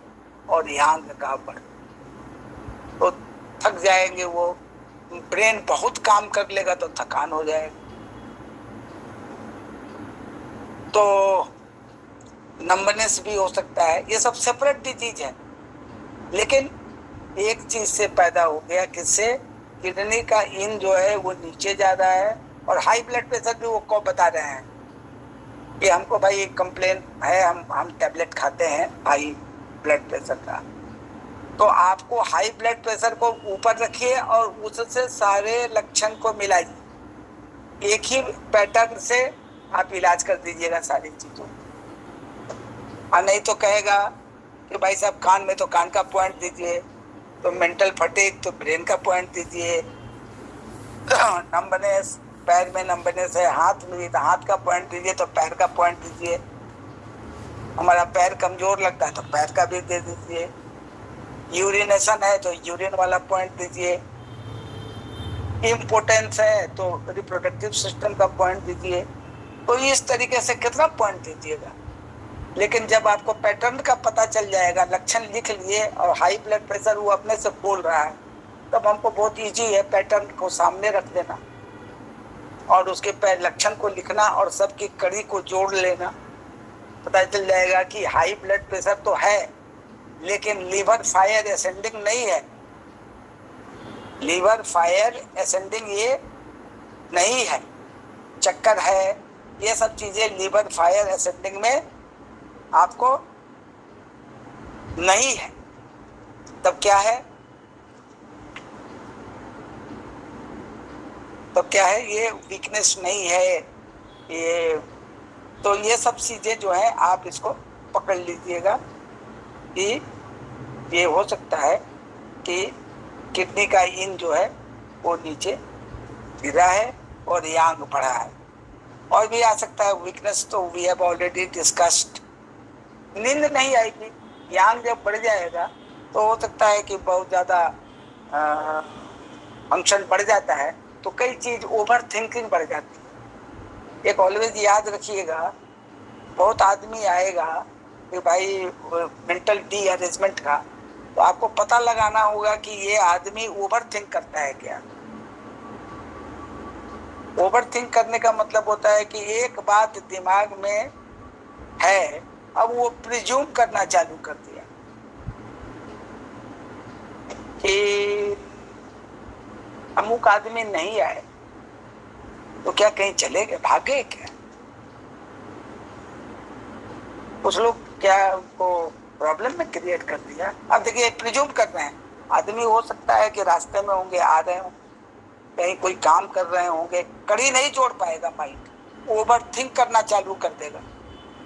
और यांग का बढ़, तो थक जाएंगे वो, ब्रेन बहुत काम कर लेगा तो थकान हो जाएगा। तो नंबनेस भी हो सकता है। ये सब सेपरेट डिजीज है, लेकिन एक चीज से पैदा हो गया, किससे? किडनी का इन जो है वो नीचे जा रहा है, और हाई ब्लड प्रेशर भी वो को बता रहे हैं कि हमको भाई कंप्लेन है, हम टैबलेट खाते हैं हाई ब्लड प्रेशर का। तो आपको हाई ब्लड प्रेशर को ऊपर रखिए और उससे सारे लक्षण को मिलाइए, एक ही पैटर्न से आप इलाज कर दीजिएगा सारी चीजों। और नहीं तो कहेगा कि भाई साहब कान में तो कान का पॉइंट दीजिए, तो मेंटल फटीग तो ब्रेन का पॉइंट दीजिए, नंबनेस पैर में नंबनेस है, हाथ में तो हाथ का पॉइंट दीजिए, तो पैर का पॉइंट दीजिए। हमारा पैर कमजोर लगता है तो पैर का भी दे दीजिए। यूरिनेशन है तो यूरिन वाला पॉइंट दीजिए। इम्पोर्टेंस है तो रिप्रोडक्टिव सिस्टम का पॉइंट दीजिए। तो इस तरीके से कितना पॉइंट दीजिएगा, लेकिन जब आपको पैटर्न का पता चल जाएगा, लक्षण लिख लिए और हाई ब्लड प्रेशर वो अपने से बोल रहा है, तब हमको बहुत इजी है पैटर्न को सामने रख देना और उसके लक्षण को लिखना और सबकी कड़ी को जोड़ लेना। पता चल जाएगा कि हाई ब्लड प्रेशर तो है, लेकिन लीवर फायर असेंडिंग नहीं है। लीवर फायर असेंडिंग ये नहीं है। चक्कर है, ये सब चीजें लीवर फायर असेंडिंग में आपको नहीं है। तब क्या है? तब क्या है? ये वीकनेस नहीं है। ये तो ये सब चीजें जो है आप इसको पकड़ लीजिएगा कि ये हो सकता है कि किडनी का इन जो है वो नीचे गिरा है और यांग बढ़ा है। और भी आ सकता है वीकनेस, तो वी हैव ऑलरेडी डिस्कस्ड। नींद नहीं आएगी, यांग जब बढ़ जाएगा तो हो सकता है कि बहुत ज़्यादा फंक्शन बढ़ जाता है, तो कई चीज़ ओवर थिंकिंग बढ़ जाती है। एक ऑलवेज याद रखिएगा, बहुत आदमी आएगा कि भाई मेंटल डी अरेंजमेंट का, तो आपको पता लगाना होगा कि ये आदमी ओवर थिंक करता है क्या। ओवर थिंक करने का मतलब होता है कि एक बात दिमाग में है, अब वो प्रिज्यूम करना चालू कर दिया कि अमुक आदमी नहीं आए तो क्या कहीं चले गए, भागे क्या, कुछ लोग क्या उनको प्रॉब्लम में क्रिएट कर दिया। अब देखिए प्रिज्यूम कर रहे हैं, आदमी हो सकता है कि रास्ते में होंगे, आ रहे हों, कहीं कोई काम कर रहे होंगे, कड़ी नहीं जोड़ पाएगा माइंड, ओवर थिंक करना चालू कर देगा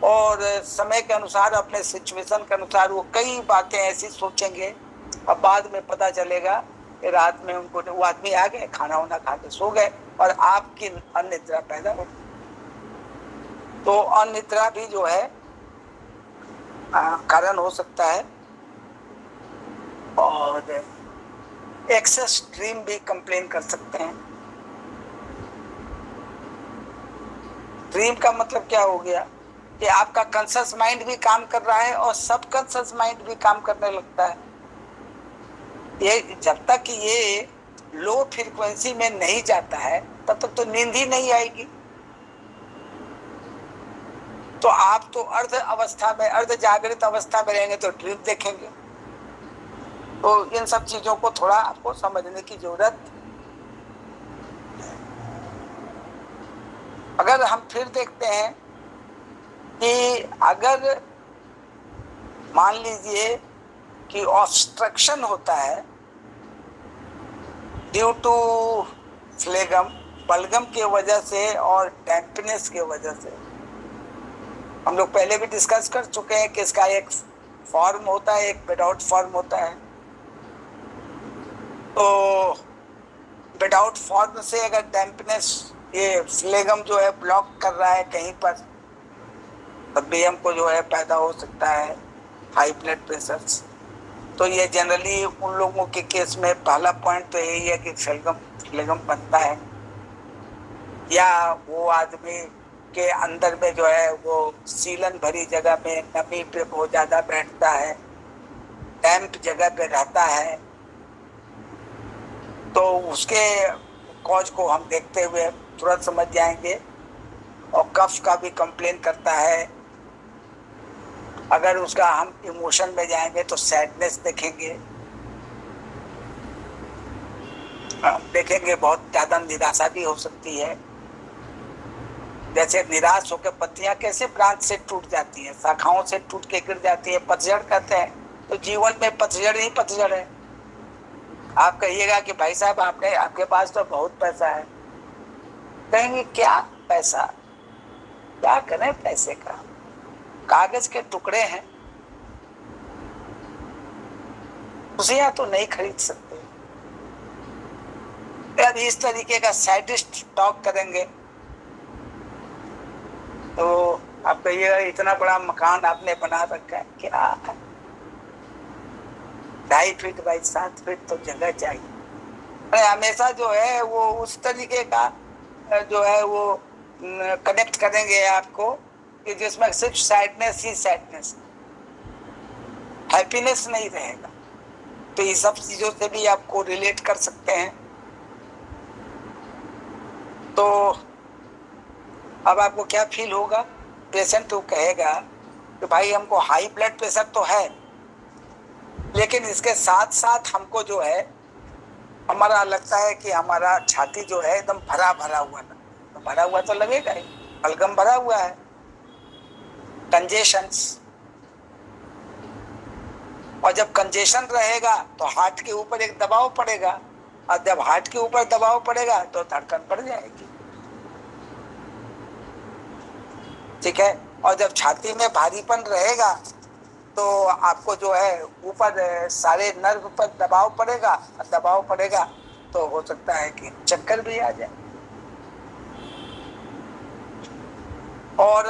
और समय के अनुसार, अपने सिचुएशन के अनुसार वो कई बातें ऐसी सोचेंगे। अब बाद में पता चलेगा कि रात में उनको वो आदमी आ गए, खाना वाना खा के सो गए और आपकी अनिद्रा पैदा हो। तो अनिद्रा भी जो है कारण हो सकता है, और एक्सेस ड्रीम भी कंप्लेन कर सकते हैं। ड्रीम का मतलब क्या हो गया कि आपका कॉन्शियस माइंड भी काम कर रहा है और सब कॉन्शियस माइंड भी काम करने लगता है। ये जब तक ये लो फ्रीक्वेंसी में नहीं जाता है तब तक तो नींद ही नहीं आएगी। तो आप तो अर्ध अवस्था में, अर्ध जागृत अवस्था में रहेंगे तो ड्रीम देखेंगे। तो इन सब चीजों को थोड़ा आपको समझने की जरूरत। अगर हम फिर देखते हैं कि अगर मान लीजिए कि ऑब्स्ट्रक्शन होता है ड्यू टू फ्लेगम, बलगम के वजह से और डैम्पनेस के वजह से, हम लोग पहले भी डिस्कस कर चुके हैं कि इसका एक फॉर्म होता है, एक विदाउट फॉर्म होता है। तो विदाउट फॉर्म से अगर डैम्पनेस, ये फ्लेगम जो है ब्लॉक कर रहा है कहीं पर, तब भी हमको जो है पैदा हो सकता है हाई ब्लड प्रेशर। तो ये जनरली उन लोगों के केस में पहला पॉइंट तो यही है कि फ्लेगम बनता है, या वो आदमी के अंदर में जो है वो सीलन भरी जगह में नमी पे बहुत ज़्यादा बैठता है, डैम्प जगह पे रहता है। तो उसके कॉज को हम देखते हुए तुरंत समझ जाएंगे और कफ का भी कंप्लेन करता है। अगर उसका हम इमोशन में जाएंगे तो सैडनेस देखेंगे, बहुत ज्यादा निराशा भी हो सकती है। जैसे निराश होकर पत्तियां कैसे ब्रांच से टूट जाती हैं, शाखाओं से टूट के गिर जाती है, पतझड़ कहते हैं। तो जीवन में पतझड़ ही पतझड़ है। आप कहिएगा कि भाई साहब आपके पास तो बहुत पैसा है, कहेंगे क्या पैसा, क्या करें पैसे का, कागज के टुकड़े हैं, खुशियां तो नहीं खरीद सकते। यदि इस तरीके का सैडिस्ट टॉक करेंगे तो आप कहिएगा इतना बड़ा मकान आपने बना रखा है, क्या है, 2.5 फीट बाई 7 फीट तो जगह चाहिए। हमेशा जो है वो उस तरीके का जो है वो कनेक्ट करेंगे आपको कि जिसमें सिर्फ सैडनेस ही सैडनेस, हैप्पीनेस नहीं रहेगा। तो ये सब चीजों से भी आपको रिलेट कर सकते हैं। तो अब आपको क्या फील होगा, पेशेंट तो कहेगा कि भाई हमको हाई ब्लड प्रेशर तो है, लेकिन इसके साथ साथ हमको जो है हमारा लगता है कि हमारा छाती जो है एकदम भरा भरा हुआ, तो भरा हुआ तो लगेगा ही, बलगम भरा हुआ है, कंजेशंस। और जब कंजेशन रहेगा तो हार्ट के ऊपर एक दबाव पड़ेगा, और जब हार्ट के ऊपर दबाव पड़ेगा तो धड़कन बढ़ जाएगी, ठीक है। और जब छाती में भारीपन रहेगा तो आपको जो है ऊपर सारे नर्व पर दबाव पड़ेगा, और दबाव पड़ेगा तो हो सकता है कि चक्कर भी आ जाए। और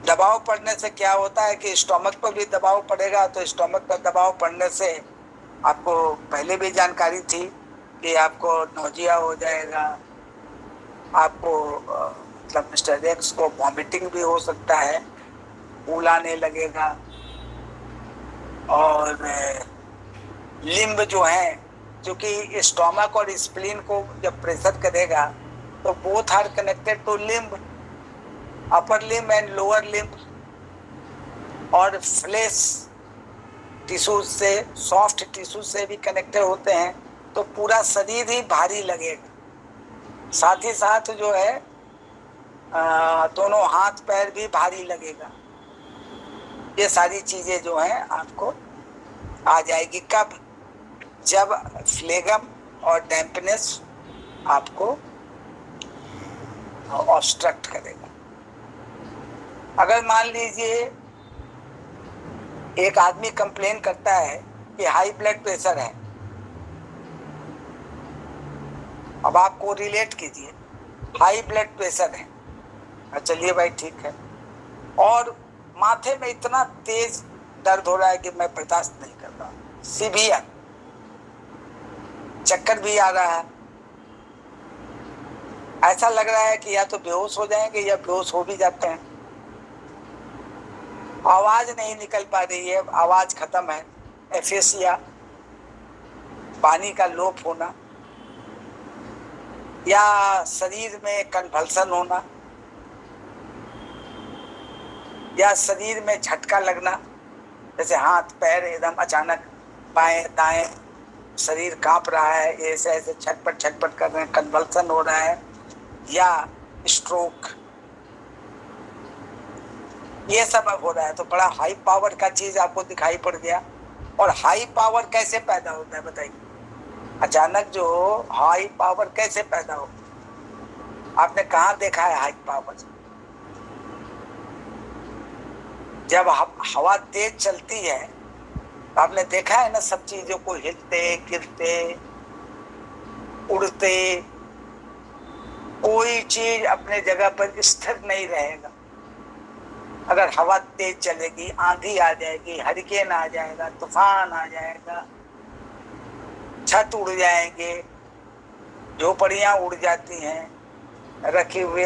दबाव पड़ने से क्या होता है कि स्टोमक पर भी दबाव पड़ेगा, तो स्टोमक पर दबाव पड़ने से आपको पहले भी जानकारी थी कि आपको नोजिया हो जाएगा, आपको मतलब मिस्टर एक्स को वॉमिटिंग भी हो सकता है, फूल आने लगेगा। और लिम्ब जो है, क्योंकि स्टोमक और स्प्लीन को जब प्रेशर करेगा तो both are connected to limb, upper limb and lower limb. और फ्लेश टिश्यू से, सॉफ्ट टिश्यू से भी कनेक्टेड होते हैं, तो पूरा शरीर ही भारी लगेगा। साथ ही साथ जो है दोनों हाथ पैर भी भारी लगेगा। ये सारी चीजें जो हैं आपको आ जाएगी। कब? जब फ्लेगम और डैम्पनेस आपको ऑब्स्ट्रक्ट करेगा। अगर मान लीजिए एक आदमी कंप्लेन करता है कि हाई ब्लड प्रेशर है, अब आपको रिलेट कीजिए, हाई ब्लड प्रेशर है, चलिए भाई ठीक है, और माथे में इतना तेज दर्द हो रहा है कि मैं बर्दाश्त नहीं कर रहा, सीवियर, चक्कर भी आ रहा है, ऐसा लग रहा है कि या तो बेहोश हो जाएंगे या बेहोश हो भी जाते हैं, आवाज नहीं निकल पा रही है, आवाज खत्म है, एफेसिया, पानी का लोप होना, या शरीर में कन्वल्सन होना, या शरीर में झटका लगना, जैसे हाथ पैर एकदम अचानक बाएं दाएं शरीर कांप रहा है, ऐसे ऐसे छटपट कर रहे हैं, कन्वल्सन हो रहा है, या स्ट्रोक, ये सब हो रहा है। तो बड़ा हाई पावर का चीज आपको दिखाई पड़ गया। और हाई पावर कैसे पैदा होता है बताइए, अचानक जो हाई पावर कैसे पैदा हो, आपने कहाँ देखा है हाई पावर? जब हवा तेज चलती है तो आपने देखा है ना, सब चीजों को हिलते गिरते उड़ते, कोई चीज अपने जगह पर स्थिर नहीं रहेगा। अगर हवा तेज चलेगी, आंधी आ जाएगी, हरिकेन आ जाएगा, तूफान आ जाएगा, छत उड़ जाएंगे, झोपड़ियां उड़ जाती हैं, रखे हुए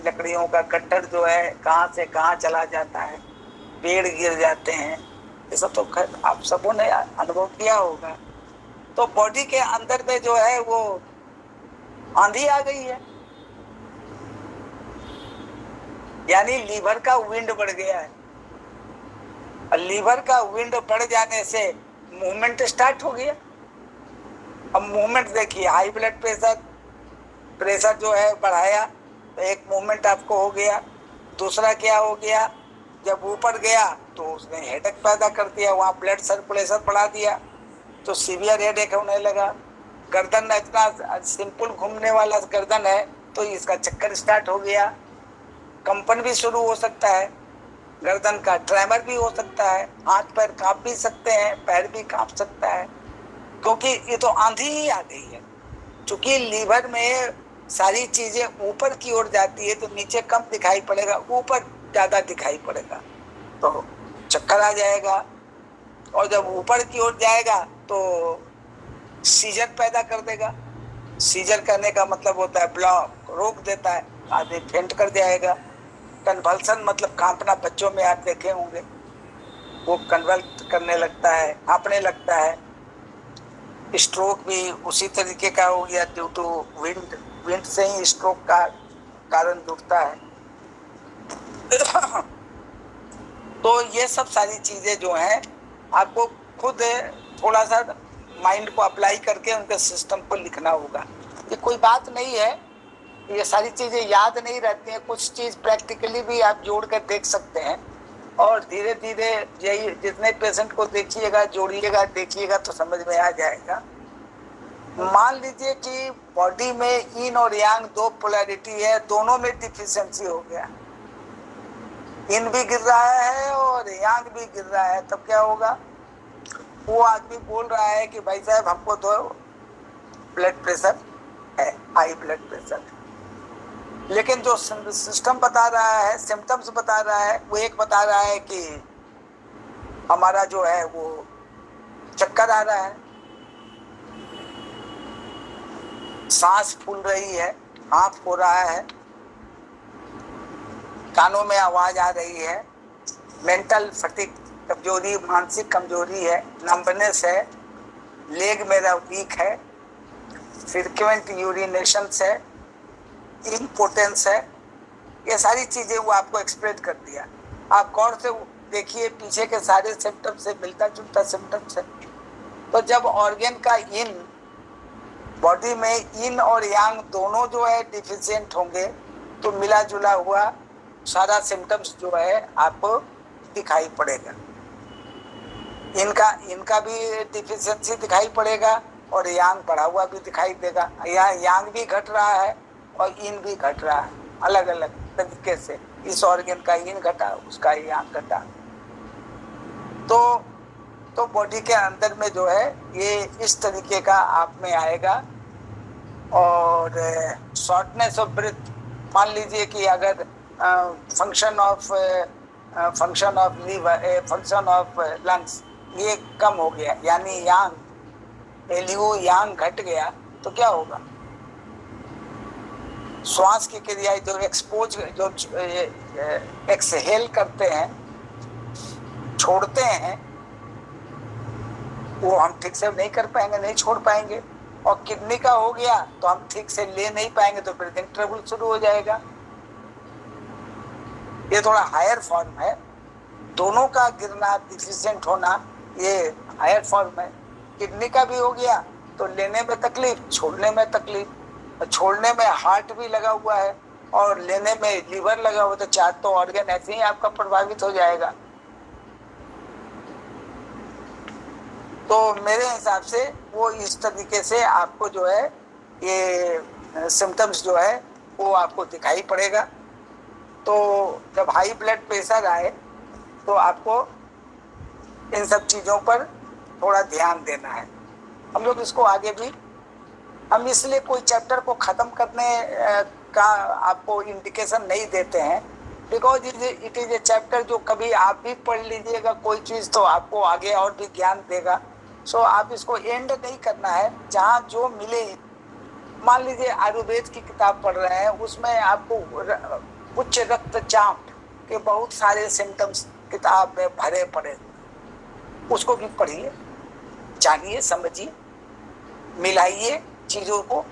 लकड़ियों का कट्टर जो है कहाँ से कहाँ चला जाता है, पेड़ गिर जाते हैं, ये सब तो आप सबों ने अनुभव किया होगा। तो बॉडी के अंदर में जो है वो आंधी आ गई है, यानी लीवर का विंड बढ़ गया है। और लीवर का विंड बढ़ जाने से मूवमेंट स्टार्ट हो गया। अब मूवमेंट देखिए, हाई ब्लड प्रेशर, प्रेशर जो है बढ़ाया तो एक मूवमेंट आपको हो गया। दूसरा क्या हो गया, जब ऊपर गया तो उसने हेडेक पैदा कर दिया, वहाँ ब्लड सर्कुलेशन बढ़ा दिया तो सीवियर हेडेक होने लगा। गर्दन इतना सिंपल घूमने वाला गर्दन है तो इसका चक्कर स्टार्ट हो गया। कंपन भी शुरू हो सकता है, गर्दन का ट्रेमर भी हो सकता है, हाथ पैर कांप भी सकते हैं, पैर भी कांप सकता है, क्योंकि ये तो आंधी ही आ गई है। क्योंकि लीवर में सारी चीजें ऊपर की ओर जाती है तो नीचे कम दिखाई पड़ेगा, ऊपर ज्यादा दिखाई पड़ेगा, तो चक्कर आ जाएगा। और जब ऊपर की ओर जाएगा तो सीजर पैदा कर देगा। सीजर करने का मतलब होता है ब्लॉक, रोक देता है, आदमी फेंट कर जाएगा। कन्वल्सन मतलब कांपना, बच्चों में आप देखे होंगे, वो कन्वल्ट करने लगता है, कांपने लगता है। स्ट्रोक भी उसी तरीके का हो गया, ड्यू टू विंड। विंड से ही स्ट्रोक का कारण जुड़ता है। तो ये सब सारी चीजें जो हैं आपको खुद थोड़ा सा माइंड को अप्लाई करके उनके सिस्टम को लिखना होगा। ये कोई बात नहीं है, ये सारी चीजें याद नहीं रहती हैं, कुछ चीज प्रैक्टिकली भी आप जोड़ कर देख सकते हैं। और धीरे धीरे यही जितने पेशेंट को देखिएगा, जोड़िएगा, देखिएगा तो समझ में आ जाएगा। मान लीजिए कि बॉडी में yin और yang दो पोलैरिटी है, दोनों में डिफिशियंसी हो गया, yin भी गिर रहा है और yang भी गिर रहा है, तब क्या होगा? वो आदमी बोल रहा है कि भाई साहब हमको तो ब्लड प्रेशर है, हाई ब्लड प्रेशर। लेकिन जो सिस्टम बता रहा है, सिम्टम्स बता रहा है, वो एक बता रहा है कि हमारा जो है वो चक्कर आ रहा है, सांस फूल रही है, हाथ हो रहा है, कानों में आवाज आ रही है, मेंटल फटीग, कमजोरी, मानसिक कमजोरी है, नंबनेस है, लेग मेरा वीक है, फ्रीक्वेंट यूरिनेशन है, इम्पोर्टेंस है। ये सारी चीजें वो आपको एक्सप्लेन कर दिया। आप गौर से देखिए, पीछे के सारे सिम्टम्स से मिलता जुलता सिम्टम्स है। तो जब ऑर्गन का इन बॉडी में इन और यांग दोनों जो है डिफिशियंट होंगे तो मिला जुला हुआ सारा सिम्टम्स जो है आपको दिखाई पड़ेगा। इनका भी डिफिशियंसी दिखाई पड़ेगा और यांग बढ़ा हुआ भी दिखाई देगा। यहाँ यांग भी घट रहा है और इन भी घट रहा है, अलग अलग तरीके से। इस ऑर्गन का इन घटा, उसका यांग घटा। तो बॉडी के अंदर में जो है ये इस तरीके का आप में आएगा। और शॉर्टनेस ऑफ ब्रेथ, मान लीजिए कि अगर function of liver, function of lungs ये कम हो गया, यानी यांग एलियो यांग घट गया, तो क्या होगा? श्वास की क्रिया जो एक्सहेल करते हैं, छोड़ते हैं, वो हम ठीक से नहीं कर पाएंगे, नहीं छोड़ पाएंगे। और किडनी का हो गया तो हम ठीक से ले नहीं पाएंगे, तो ब्रीदिंग ट्रबल शुरू हो जाएगा। ये थोड़ा हायर फॉर्म है, दोनों का गिरना, डिफिशिएंट होना, ये हायर फॉर्म है। किडनी का भी हो गया तो लेने में तकलीफ, छोड़ने में तकलीफ। छोड़ने में हार्ट भी लगा हुआ है और लेने में लीवर लगा हुआ, तो चार तो ऑर्गन ऐसे ही आपका प्रभावित हो जाएगा। तो मेरे हिसाब से वो इस तरीके से आपको जो है ये सिम्टम्स जो है वो आपको दिखाई पड़ेगा। तो जब हाई ब्लड प्रेशर आए तो आपको इन सब चीज़ों पर थोड़ा ध्यान देना है। हम लोग इसको आगे भी, हम इसलिए कोई चैप्टर को ख़त्म करने का आपको इंडिकेशन नहीं देते हैं, because it is a chapter जो कभी आप भी पढ़ लीजिएगा कोई चीज़ तो आपको आगे और भी ज्ञान देगा। सो आप इसको एंड नहीं करना है, जहाँ जो मिले। मान लीजिए आयुर्वेद की किताब पढ़ रहे हैं, उसमें आपको उच्च रक्तचाप के बहुत सारे सिम्टम्स किताब में भरे पड़े, उसको भी पढ़िए, जानिए, समझिए, मिलाइए चीज़ों को,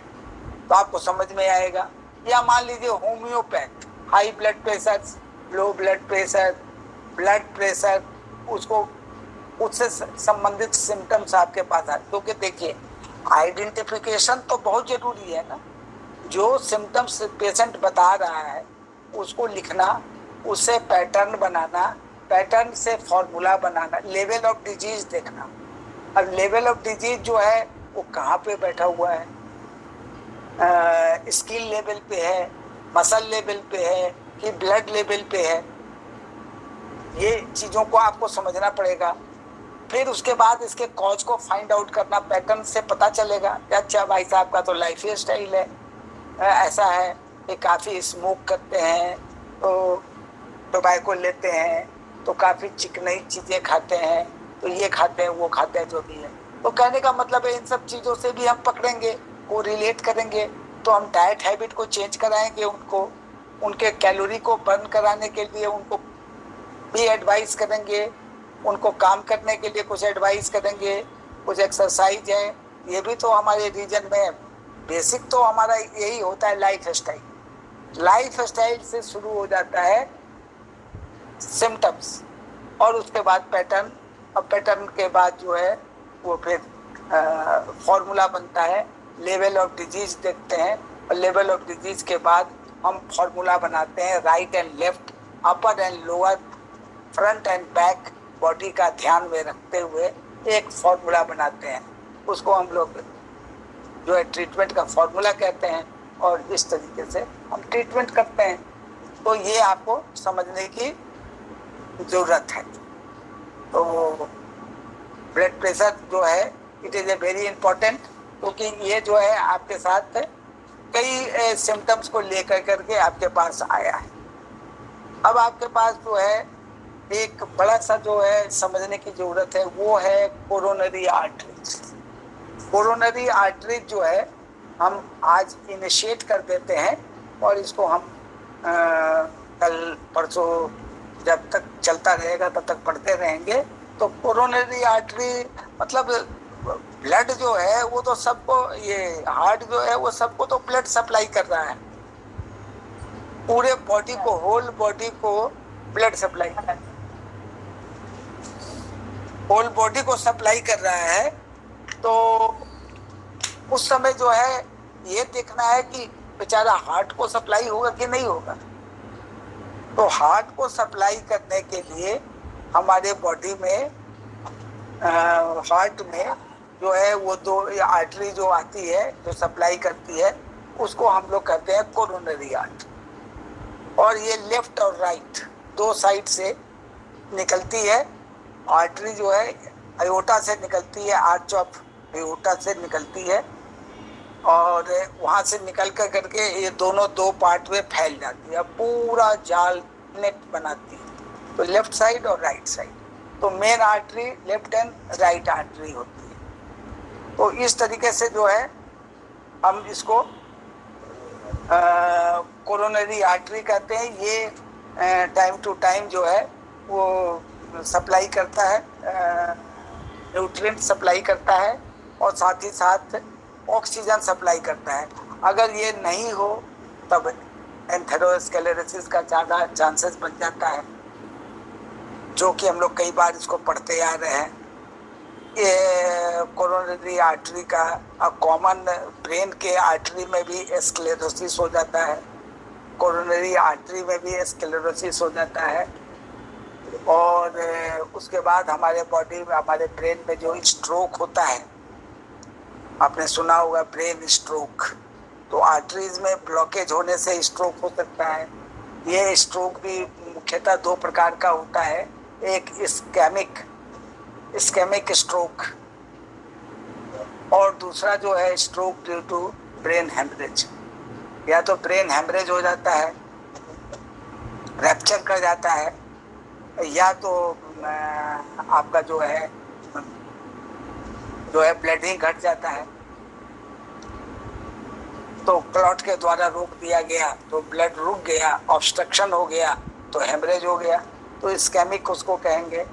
तो आपको समझ में आएगा। या मान लीजिए homeopath, high blood pressure, low blood pressure, उसको उससे संबंधित सिम्टम्स आपके पास आए। क्योंकि देखिए आइडेंटिफिकेशन तो बहुत जरूरी है ना, जो सिम्टम्स पेशेंट बता रहा है उसको लिखना, उससे पैटर्न बनाना, पैटर्न से formula banana, level of disease देखना। अब लेवल ऑफ डिजीज जो है वो कहाँ पे बैठा हुआ है, स्किल लेवल पे है, मसल लेवल पे है कि ब्लड लेवल पे है, ये चीजों को आपको समझना पड़ेगा। फिर उसके बाद इसके कॉज को फाइंड आउट करना, पैटर्न से पता चलेगा कि अच्छा भाई साहब का तो लाइफ स्टाइल है ऐसा है कि काफ़ी स्मोक करते हैं, तो टोबैको लेते हैं, तो काफ़ी चिकनी चीज़ें खाते हैं, तो ये खाते हैं वो खाते हैं, जो भी है। तो कहने का मतलब है इन सब चीज़ों से भी हम पकड़ेंगे, को रिलेट करेंगे, तो हम डाइट हैबिट को चेंज कराएंगे उनको, उनके कैलोरी को बर्न कराने के लिए उनको भी एडवाइस करेंगे, उनको काम करने के लिए कुछ एडवाइस करेंगे, कुछ एक्सरसाइज है, ये भी तो हमारे रीजन में बेसिक तो हमारा यही होता है। लाइफ स्टाइल से शुरू हो जाता है सिम्टम्स, और उसके बाद पैटर्न, और पैटर्न के बाद जो है वो फिर फॉर्मूला बनता है, लेवल ऑफ डिजीज देखते हैं, और लेवल ऑफ डिजीज के बाद हम फॉर्मूला बनाते हैं, right and left, upper and lower, front end back body का ध्यान में रखते हुए एक फॉर्मूला बनाते हैं, उसको हम लोग जो है ट्रीटमेंट का फॉर्मूला कहते हैं, और इस तरीके से हम ट्रीटमेंट करते हैं। तो ये आपको समझने की ज़रूरत है। तो ब्लड प्रेशर जो है it is a very important, क्योंकि ये जो है आपके साथ कई सिम्टम्स को लेकर करके आपके पास आया है। अब आपके पास जो है एक बड़ा सा जो है समझने की ज़रूरत है, वो है कोरोनरी आर्टरीज। कोरोनरी आर्टरीज जो है हम आज इनिशिएट कर देते हैं, और इसको हम कल परसों जब तक चलता रहेगा तब तक पढ़ते रहेंगे। तो कोरोनरी आर्टरी मतलब ब्लड जो है वो तो सबको, ये हार्ट जो है वो सबको तो ब्लड सप्लाई कर रहा है, पूरे बॉडी को, होल बॉडी को ब्लड सप्लाई, होल बॉडी को सप्लाई कर रहा है। तो उस समय जो है ये देखना है कि बेचारा हार्ट को सप्लाई होगा कि नहीं होगा। तो हार्ट को सप्लाई करने के लिए हमारे बॉडी में हार्ट में जो है वो दो आर्टरी जो आती है जो सप्लाई करती है, उसको हम लोग कहते हैं कोरोनरी आर्टरी। और ये लेफ्ट और राइट दो साइड से निकलती है। आर्टरी जो है अयोटा से निकलती है, आर्च ऑफ अयोटा से निकलती है, और वहाँ से निकल कर करके ये दोनों दो पार्ट में फैल जाती है, पूरा जाल नेट बनाती है। तो लेफ्ट साइड और राइट साइड, तो main artery left and right artery होती है। तो इस तरीके से जो है हम इसको कोरोनरी आर्टरी कहते हैं। ये टाइम टू टाइम जो है वो सप्लाई करता है, न्यूट्रिएंट सप्लाई करता है, और साथ ही साथ ऑक्सीजन सप्लाई करता है। अगर ये नहीं हो तब एंथेरोस्क्लेरोसिस का ज़्यादा चांसेस बन जाता है, जो कि हम लोग कई बार इसको पढ़ते आ रहे हैं। ये कोरोनरी आर्टरी का कॉमन ब्रेन के आर्टरी में भी स्क्लेरोसिस हो जाता है, कोरोनरी आर्टरी में भी स्क्लेरोसिस हो जाता है। और उसके बाद हमारे बॉडी में, हमारे ब्रेन में जो स्ट्रोक होता है, आपने सुना होगा ब्रेन स्ट्रोक, तो आर्टरीज में ब्लॉकेज होने से स्ट्रोक हो सकता है। ये स्ट्रोक भी मुख्यतः दो प्रकार का होता है, एक इस्केमिक स्ट्रोक, और दूसरा जो है stroke due to brain haemorrhage. या तो ब्रेन हेमरेज हो जाता है, रैप्चर कर जाता है, या तो आपका जो है ब्लडिंग घट जाता है, तो क्लॉट के द्वारा रोक दिया गया तो ब्लड रुक गया, ऑब्स्ट्रक्शन हो गया तो हेमरेज हो गया, तो इस्केमिक उसको कहेंगे,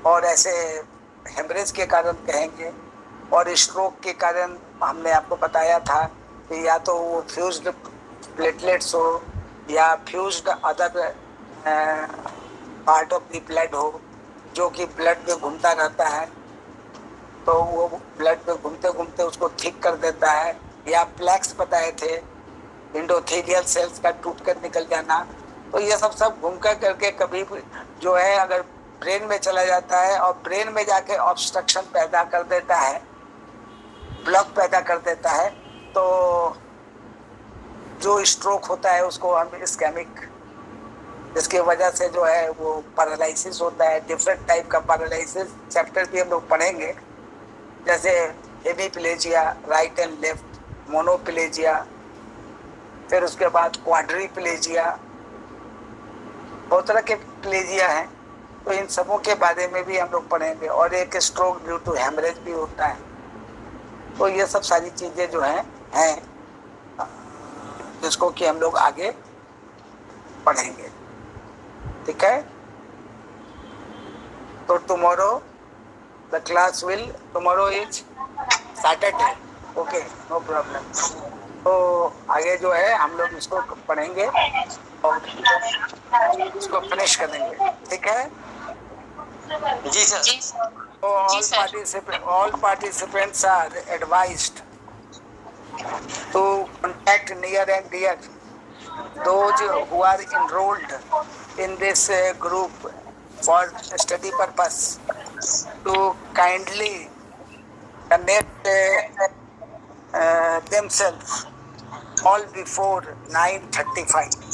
और ऐसे हेमरेज के कारण कहेंगे। और स्ट्रोक के कारण हमने आपको बताया था कि या तो वो फ्यूज्ड प्लेटलेट्स हो, या fused other part of the blood हो, जो कि ब्लड में घूमता रहता है, तो वो ब्लड में घूमते घूमते उसको ठीक कर देता है। या प्लेक्स बताए थे, इंडोथेलियल सेल्स का टूट कर निकल जाना। तो ये सब घूम कर करके कभी भी जो है अगर ब्रेन में चला जाता है और ब्रेन में जाके ऑब्स्ट्रक्शन पैदा कर देता है, ब्लॉक पैदा कर देता है, तो जो स्ट्रोक होता है उसको हम इस्केमिक, जिसकी वजह से जो है वो पैरालिसिस होता है। डिफरेंट टाइप का पैरालिसिस चैप्टर भी हम लोग पढ़ेंगे, जैसे हेमीप्लेजिया, राइट एंड लेफ्ट, मोनोप्लेजिया, फिर उसके बाद क्वाड्रीप्लेजिया, बहुत तरह के प्लेजिया हैं। तो इन सबों के बारे में भी हम लोग पढ़ेंगे। और एक स्ट्रोक ड्यू टू हेमरेज भी होता है। तो ये सब सारी चीजें जो हैं जिसको कि हम लोग आगे पढ़ेंगे, ठीक है। तो tomorrow the class will, tomorrow is Saturday, okay, no problem. तो आगे जो है हम लोग इसको पढ़ेंगे और इसको फिनिश करेंगे, ठीक है जी सर। तो all participants are advised to contact near and dear those who are enrolled in this group for study purpose to kindly connect themselves all before 9:35.